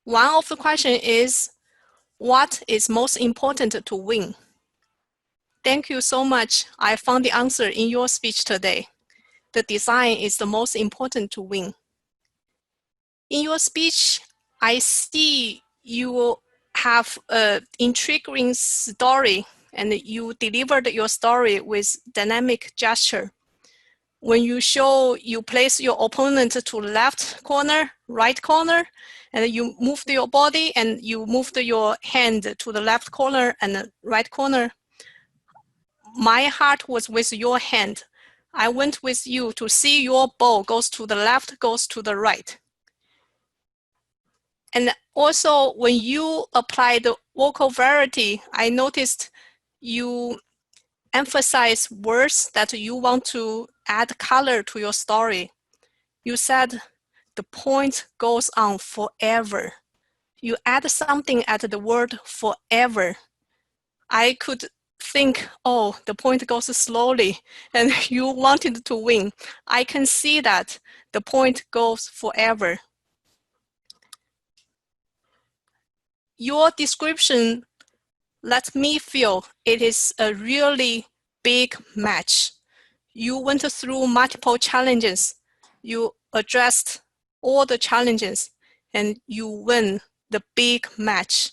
One of the questions is, what is most important to win? Thank you so much. I found the answer in your speech today. The design is the most important to win. In your speech, I see you have an intriguing story, and you delivered your story with dynamic gesture. When you show, you place your opponent to left corner, right corner, and you moved your body and you moved your hand to the left corner and the right corner. My heart was with your hand. I went with you to see your ball goes to the left, goes to the right. And also when you apply the vocal variety, I noticed you emphasize words that you want to add color to your story. You said the point goes on forever. You add something at the word forever. I could think, oh, the point goes slowly and you wanted to win. I can see that the point goes forever. Your description lets me feel it is a really big match. You went through multiple challenges. You addressed all the challenges and you win the big match.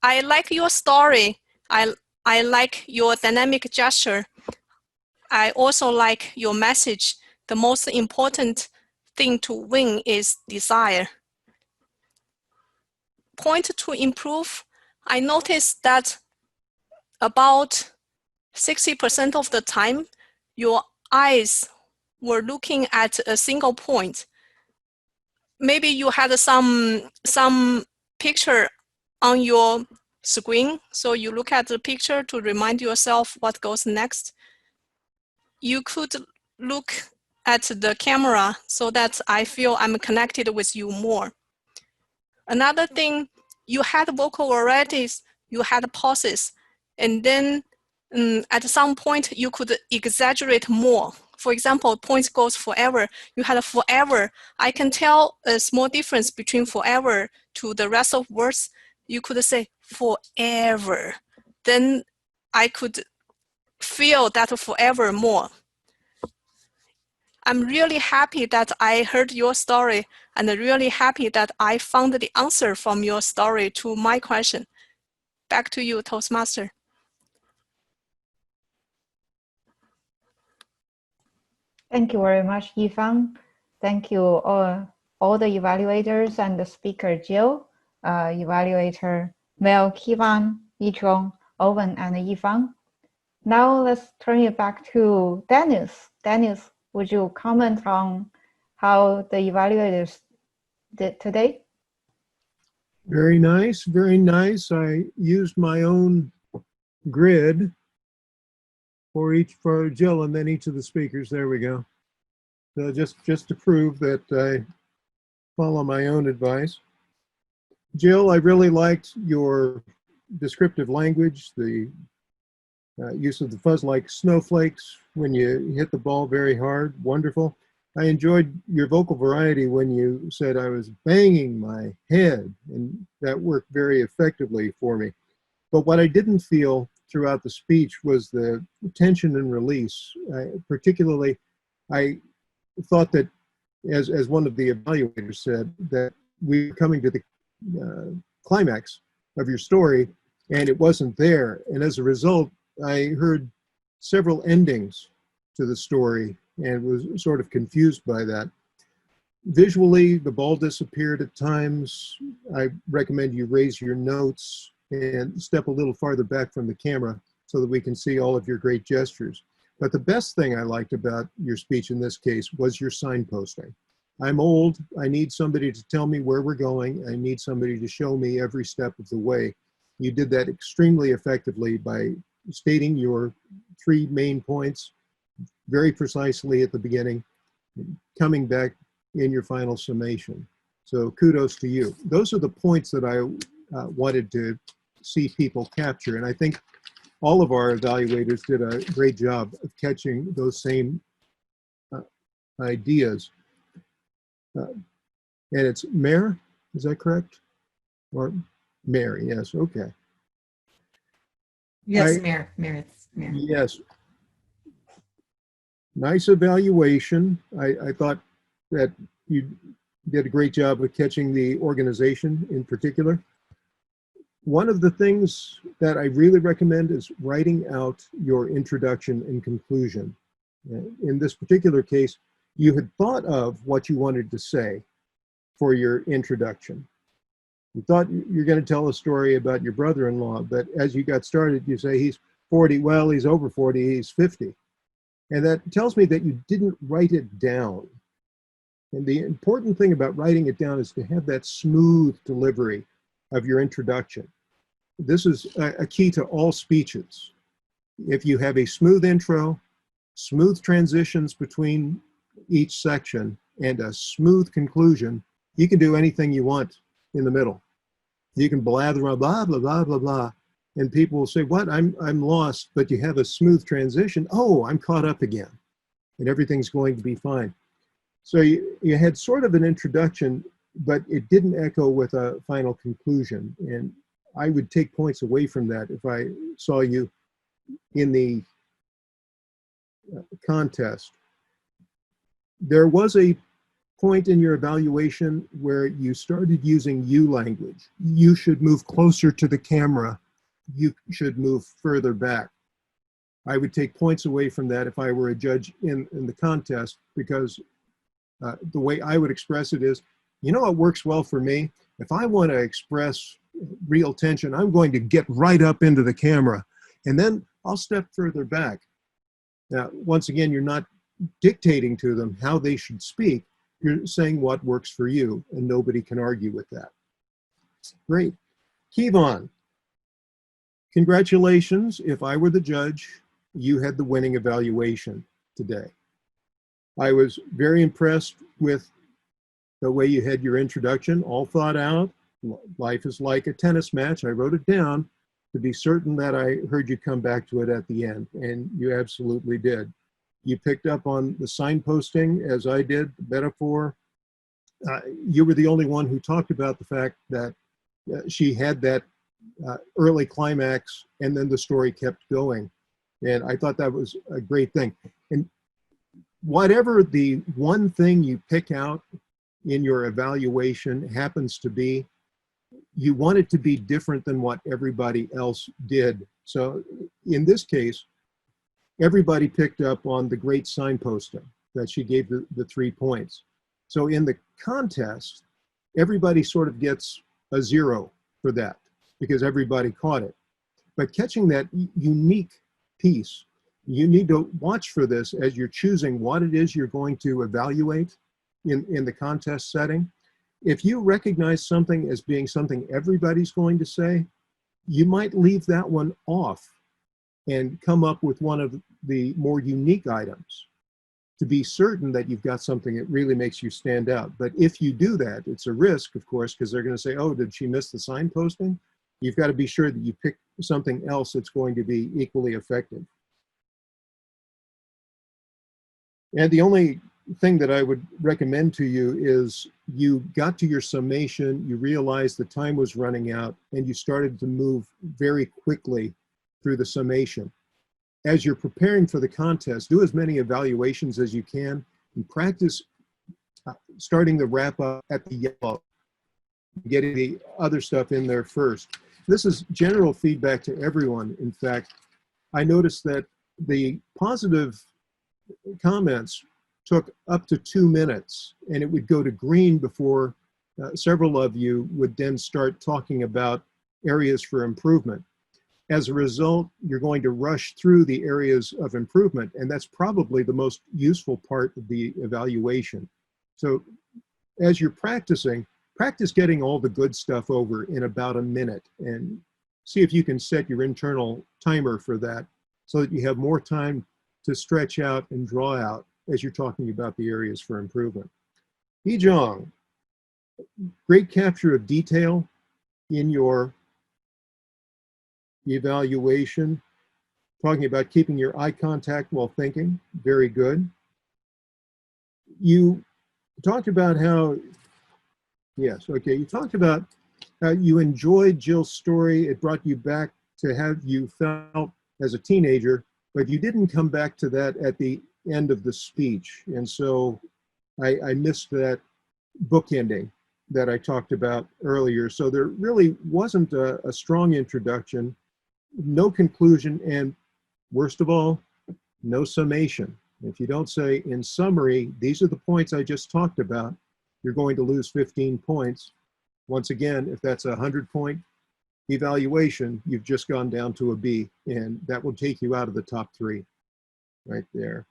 I like your story. I like your dynamic gesture. I also like your message. The most important thing to win is desire. Point to improve. I noticed that about 60% of the time, your eyes were looking at a single point. Maybe you had some picture on your screen, so you look at the picture to remind yourself what goes next. You could look at the camera so that I feel I'm connected with you more. Another thing, you had vocal varieties, you had pauses, and then at some point you could exaggerate more. For example, point goes forever. You had a forever. I can tell a small difference between forever to the rest of words. You could say forever. Then I could feel that forever more. I'm really happy that I heard your story and really happy that I found the answer from your story to my question. Back to you, Toastmaster. Thank you very much, Yifang. Thank you all the evaluators and the speaker, Jill, evaluator Mel, Kivan, Yichong, Owen, and Yifang. Now let's turn it back to Dennis. Dennis, would you comment on how the evaluators did today? Very nice, very nice. I used my own grid for Jill and then each of the speakers. There we go. So just to prove that I follow my own advice. Jill, I really liked your descriptive language, the use of the fuzz like snowflakes when you hit the ball very hard. Wonderful. I enjoyed your vocal variety when you said I was banging my head, and that worked very effectively for me. But what I didn't feel throughout the speech was the tension and release. Particularly, I thought that, as one of the evaluators said, that we were coming to the climax of your story, and it wasn't there. And as a result, I heard several endings to the story and was sort of confused by that. Visually, the ball disappeared at times. I recommend you raise your notes and step a little farther back from the camera so that we can see all of your great gestures. But the best thing I liked about your speech in this case was your signposting. I'm old. I need somebody to tell me where we're going. I need somebody to show me every step of the way. You did that extremely effectively by stating your 3 main points very precisely at the beginning, coming back in your final summation. So kudos to you. Those are the points that I wanted to see people capture. And I think all of our evaluators did a great job of catching those same ideas. And it's Mare, is that correct? Or Mary, yes, okay. Yes, Mare, it's Mare. Yes. Nice evaluation. I thought that you did a great job of catching the organization in particular. One of the things that I really recommend is writing out your introduction and conclusion. In this particular case, you had thought of what you wanted to say for your introduction. You thought you're going to tell a story about your brother-in-law, but as you got started, you say he's 40. Well, he's over 40, he's 50. And that tells me that you didn't write it down. And the important thing about writing it down is to have that smooth delivery of your introduction. This is a key to all speeches. If you have a smooth intro, smooth transitions between each section, and a smooth conclusion, you can do anything you want in the middle. You can blather on blah, blah, blah, blah, blah. And people will say, what, I'm lost, but you have a smooth transition. Oh, I'm caught up again. And everything's going to be fine. So you had sort of an introduction, but it didn't echo with a final conclusion. And I would take points away from that if I saw you in the contest. There was a point in your evaluation where you started using you language. You should move closer to the camera. You should move further back. I would take points away from that if I were a judge in the contest, because the way I would express it is, you know what works well for me? If I want to express real tension, I'm going to get right up into the camera, and then I'll step further back. Now, once again, you're not dictating to them how they should speak. You're saying what works for you, and nobody can argue with that. Great. Keyvon, congratulations. If I were the judge, you had the winning evaluation today. I was very impressed with the way you had your introduction, all thought out. Life is like a tennis match. I wrote it down to be certain that I heard you come back to it at the end, and you absolutely did. You picked up on the signposting, as I did, the metaphor. You were the only one who talked about the fact that she had that early climax, and then the story kept going. And I thought that was a great thing. And whatever the one thing you pick out in your evaluation happens to be, you want it to be different than what everybody else did. So in this case, everybody picked up on the great signposting that she gave the 3 points. So in the contest, everybody sort of gets a 0 for that because everybody caught it. But catching that unique piece, you need to watch for this as you're choosing what it is you're going to evaluate in the contest setting. If you recognize something as being something everybody's going to say, you might leave that one off and come up with one of the more unique items to be certain that you've got something that really makes you stand out. But if you do that, it's a risk, of course, because they're going to say, oh, did she miss the signposting? You've got to be sure that you pick something else that's going to be equally effective. And the only thing that I would recommend to you is you got to your summation, you realized the time was running out, and you started to move very quickly through the summation. As you're preparing for the contest, do as many evaluations as you can and practice starting the wrap up at the yellow, getting the other stuff in there first. This is general feedback to everyone. In fact, I noticed that the positive comments took up to 2 minutes, and it would go to green before several of you would then start talking about areas for improvement. As a result, you're going to rush through the areas of improvement, and that's probably the most useful part of the evaluation. So as you're practicing, practice getting all the good stuff over in about a minute, and see if you can set your internal timer for that so that you have more time to stretch out and draw out as you're talking about the areas for improvement. Hee-jong, great capture of detail in your evaluation, talking about keeping your eye contact while thinking, very good. You talked about how, yes, okay, you talked about how you enjoyed Jill's story. It brought you back to how you felt as a teenager, but you didn't come back to that at the end of the speech. And so I missed that bookending that I talked about earlier. So there really wasn't a strong introduction, no conclusion, and worst of all, no summation. If you don't say, in summary, these are the points I just talked about, you're going to lose 15 points. Once again, if that's a 100-point evaluation, you've just gone down to a B, and that will take you out of the top 3 right there.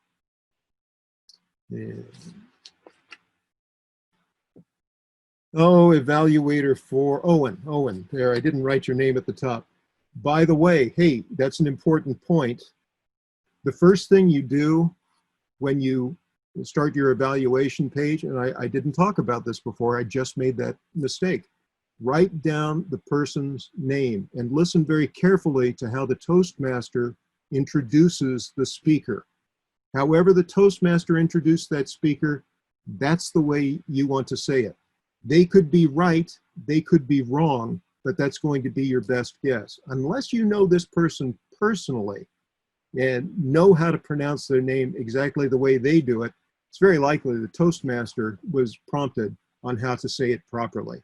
And, oh, evaluator 4, Owen, there, I didn't write your name at the top. By the way, hey, that's an important point. The first thing you do when you start your evaluation page, and I didn't talk about this before, I just made that mistake. Write down the person's name and listen very carefully to how the Toastmaster introduces the speaker. However the Toastmaster introduced that speaker, that's the way you want to say it. They could be right, they could be wrong, but that's going to be your best guess. Unless you know this person personally and know how to pronounce their name exactly the way they do it, it's very likely the Toastmaster was prompted on how to say it properly.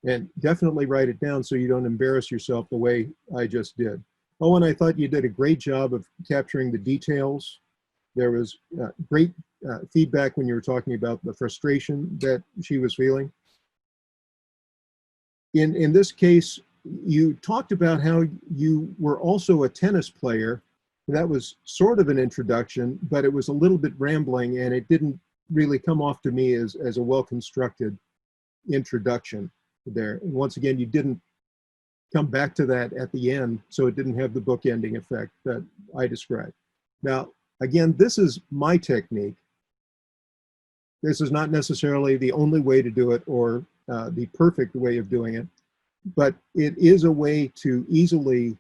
And definitely write it down so you don't embarrass yourself the way I just did. Owen, I thought you did a great job of capturing the details. There was great feedback when you were talking about the frustration that she was feeling. In this case, you talked about how you were also a tennis player. That was sort of an introduction, but it was a little bit rambling, and it didn't really come off to me as a well-constructed introduction there. And once again, you didn't come back to that at the end, so it didn't have the bookending effect that I described. Now, again, this is my technique. This is not necessarily the only way to do it or the perfect way of doing it, but it is a way to easily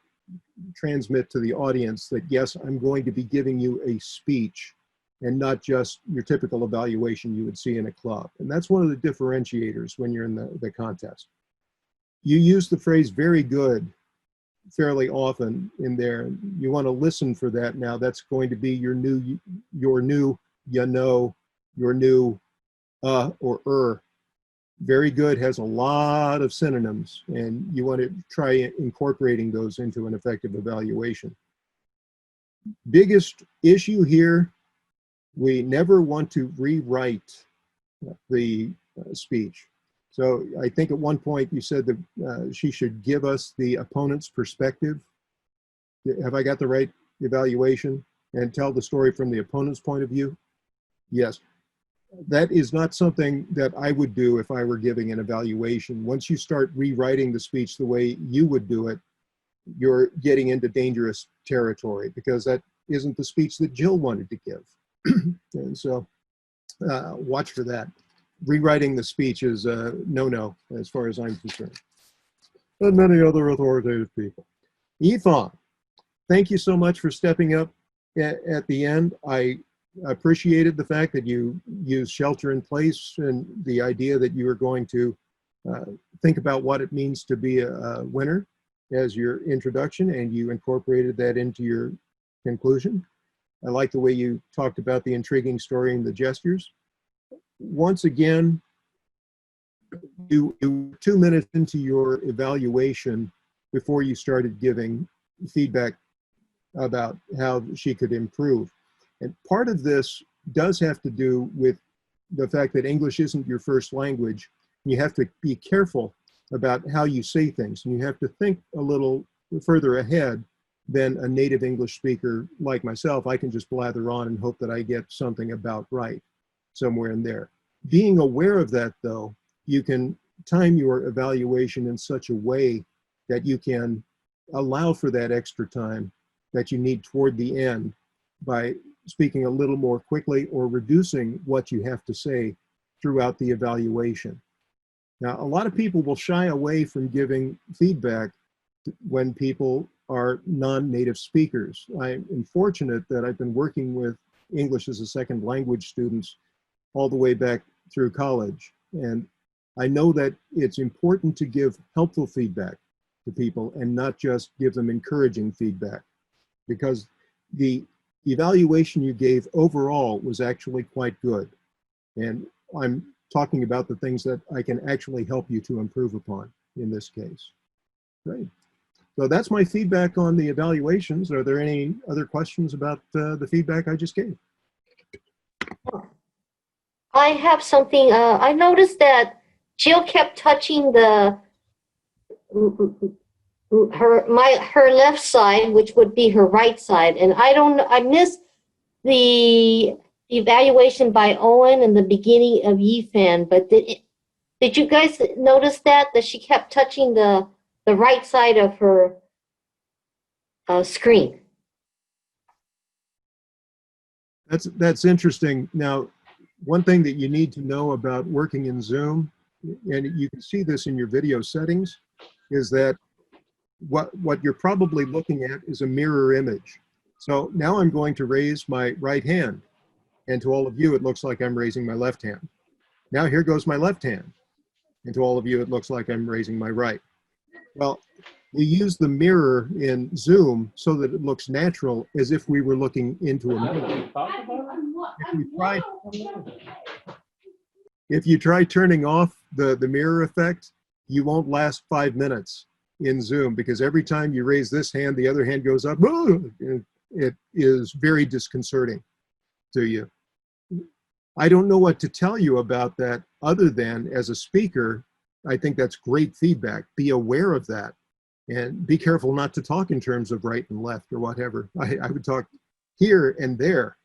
transmit to the audience that, yes, I'm going to be giving you a speech and not just your typical evaluation you would see in a club. And that's one of the differentiators when you're in the contest. You use the phrase "very good" fairly often in there. You want to listen for that now. That's going to be your new, you know, your new or Very good has a lot of synonyms, and you want to try incorporating those into an effective evaluation. Biggest issue here, we never want to rewrite the speech. So I think at one point you said that she should give us the opponent's perspective. Have I got the right evaluation? And tell the story from the opponent's point of view? Yes. That is not something that I would do if I were giving an evaluation. Once you start rewriting the speech the way you would do it, you're getting into dangerous territory, because that isn't the speech that Jill wanted to give. And so watch for that. Rewriting the speech is a no-no as far as I'm concerned. And many other authoritative people. Yifan, thank you so much for stepping up at the end. I appreciated the fact that you used shelter in place and the idea that you were going to think about what it means to be a winner as your introduction, and you incorporated that into your conclusion. I like the way you talked about the intriguing story and the gestures. Once again, you 2 minutes into your evaluation before you started giving feedback about how she could improve. And part of this does have to do with the fact that English isn't your first language. You have to be careful about how you say things, and you have to think a little further ahead than a native English speaker like myself. I can just blather on and hope that I get something about right somewhere in there. Being aware of that, though, you can time your evaluation in such a way that you can allow for that extra time that you need toward the end by speaking a little more quickly or reducing what you have to say throughout the evaluation. Now, a lot of people will shy away from giving feedback when people are non-native speakers. I'm fortunate that I've been working with English as a second language students all the way back through college. And I know that it's important to give helpful feedback to people and not just give them encouraging feedback, because the evaluation you gave overall was actually quite good. And I'm talking about the things that I can actually help you to improve upon in this case. Great. So that's my feedback on the evaluations. Are there any other questions about the feedback I just gave? I have something. I noticed that Jill kept touching the her left side, which would be her right side. And I missed the evaluation by Owen in the beginning of Yifan, but did you guys notice that she kept touching the right side of her screen? That's interesting. Now, one thing that you need to know about working in Zoom, and you can see this in your video settings, is that what you're probably looking at is a mirror image. So now I'm going to raise my right hand, and to all of you, it looks like I'm raising my left hand. Now here goes my left hand, and to all of you, it looks like I'm raising my right. Well, you use the mirror in Zoom so that it looks natural, as if we were looking into a mirror. If you try turning off the mirror effect, you won't last 5 minutes in Zoom, because every time you raise this hand, the other hand goes up. It is very disconcerting to you. I don't know what to tell you about that other than, as a speaker, I think that's great feedback. Be aware of that and be careful not to talk in terms of right and left or whatever. I would talk here and there.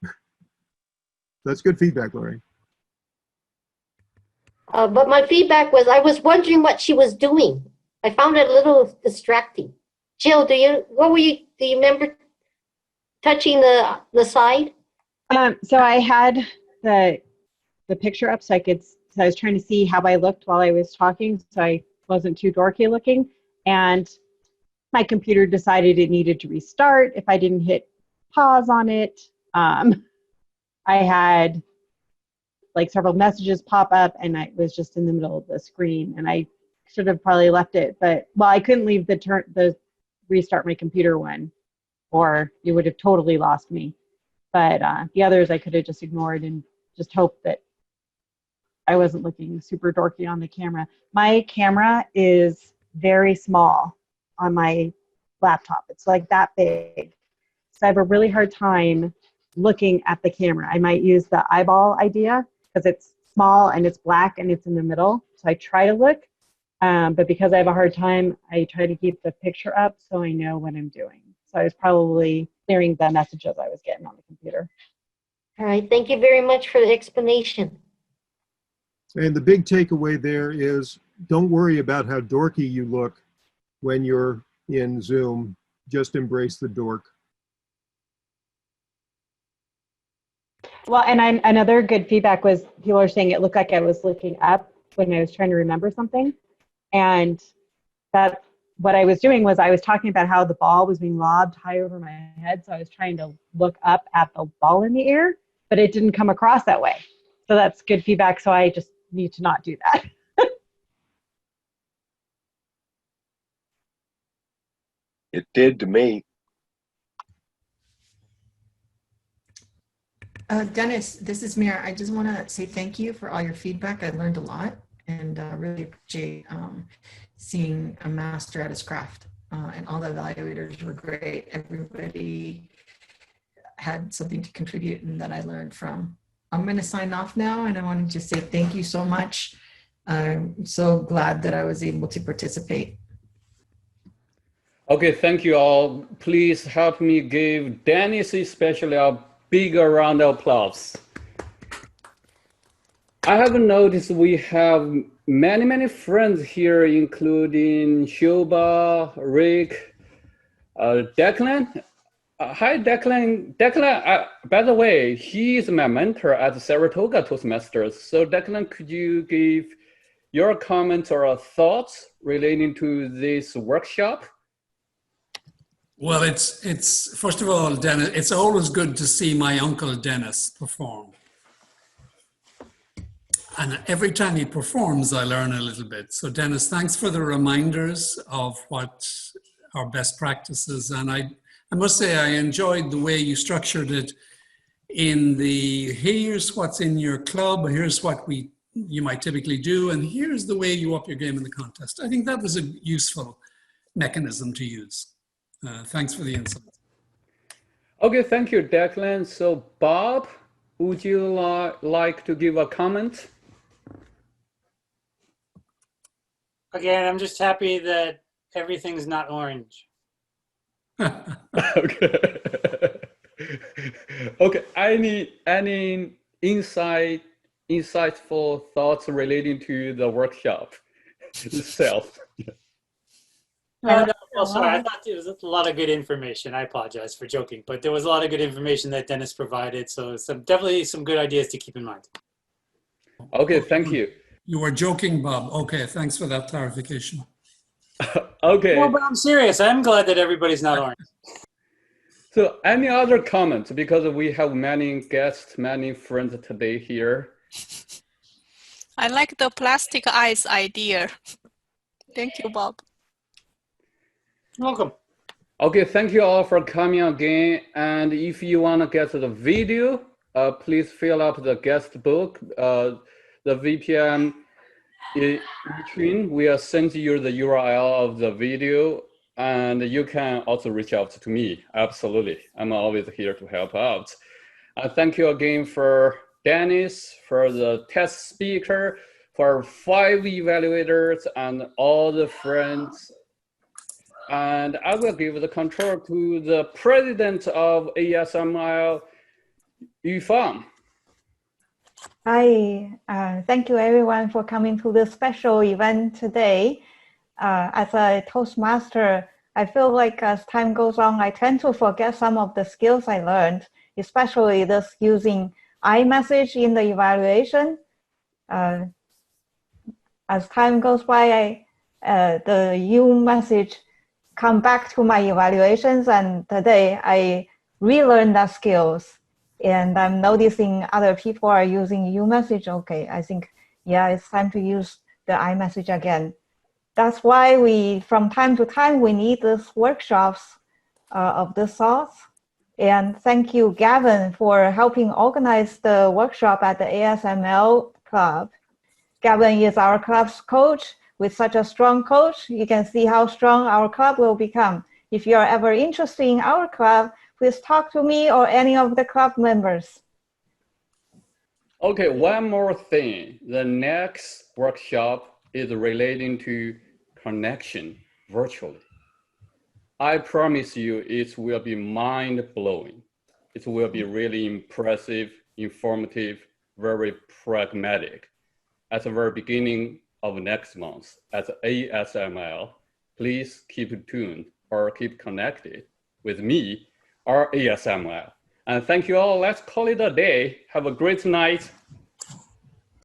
That's good feedback, Lori. But my feedback was, I was wondering what she was doing. I found it a little distracting. Jill, do you remember touching the side? So I had the picture up so I was trying to see how I looked while I was talking, so I wasn't too dorky looking. And my computer decided it needed to restart if I didn't hit pause on it. I had like several messages pop up, and I was just in the middle of the screen, and I should have probably left it, but well, I couldn't leave the restart my computer one, or you would have totally lost me. But the others I could have just ignored and just hoped that I wasn't looking super dorky on the camera. My camera is very small on my laptop. It's like that big. So I have a really hard time looking at the camera. I might use the eyeball idea because it's small and it's black and it's in the middle. So I try to look, but because I have a hard time, I try to keep the picture up so I know what I'm doing. So I was probably clearing the messages I was getting on the computer. All right, thank you very much for the explanation. And the big takeaway there is, don't worry about how dorky you look when you're in Zoom. Just embrace the dork. Well, and another good feedback was people are saying it looked like I was looking up when I was trying to remember something. And that what I was doing was I was talking about how the ball was being lobbed high over my head. So I was trying to look up at the ball in the air, but it didn't come across that way. So that's good feedback. So I just need to not do that. It did to me. Dennis, this is Mira. I just want to say thank you for all your feedback. I learned a lot, and really appreciate seeing a master at his craft. And all the evaluators were great. Everybody had something to contribute and that I learned from. I'm going to sign off now, and I want to just say thank you so much. I'm so glad that I was able to participate. Okay, thank you all. Please help me give Dennis especially a bigger round of applause. I have noticed we have many friends here, including Shoba, Rick, Declan. Hi, Declan. Declan, by the way, he is my mentor at Saratoga Toastmasters. So Declan, could you give your comments or thoughts relating to this workshop? Well, it's first of all, Dennis, it's always good to see my uncle Dennis perform. And every time he performs, I learn a little bit. So Dennis, thanks for the reminders of what our best practices. And I must say, I enjoyed the way you structured it in the, here's what's in your club, here's what you might typically do, and here's the way you up your game in the contest. I think that was a useful mechanism to use. Thanks for the insight. Okay, thank you, Declan. So Bob, would you like to give a comment? Again, I'm just happy that everything's not orange. Okay. Okay. Any insightful thoughts relating to the workshop itself? No, well, sorry, I thought it was a lot of good information. I apologize for joking, but there was a lot of good information that Dennis provided. So definitely some good ideas to keep in mind. Okay, thank you. You were joking, Bob. Okay, thanks for that clarification. Okay. No, but I'm serious. I'm glad that everybody's not orange. So any other comments? Because we have many guests, many friends today here. I like the plastic eyes idea. Thank you, Bob. Welcome. Okay, thank you all for coming again. And if you want to get the video, please fill up the guest book. The VPN in between, we are sending you the URL of the video, and you can also reach out to me. Absolutely, I'm always here to help out. Thank you again for Dennis, for the test speaker, for 5 evaluators, and all the friends. And I will give the control to the president of ASML, Yifang. Hi, thank you everyone for coming to this special event today. As a Toastmaster, I feel like as time goes on, I tend to forget some of the skills I learned, especially this using iMessage in the evaluation. As time goes by, the U message come back to my evaluations, and today I relearned that skills. And I'm noticing other people are using uMessage. Okay, I think, yeah, it's time to use the iMessage again. That's why we, from time to time, we need these workshops of this sort. And thank you, Gavin, for helping organize the workshop at the ASML Club. Gavin is our club's coach. With such a strong coach, you can see how strong our club will become. If you are ever interested in our club, please talk to me or any of the club members. Okay, one more thing. The next workshop is relating to connection virtually. I promise you it will be mind-blowing. It will be really impressive, informative, very pragmatic. At the very beginning of next month at ASML, please keep tuned or keep connected with me or ASML. And thank you all. Let's call it a day. Have a great night.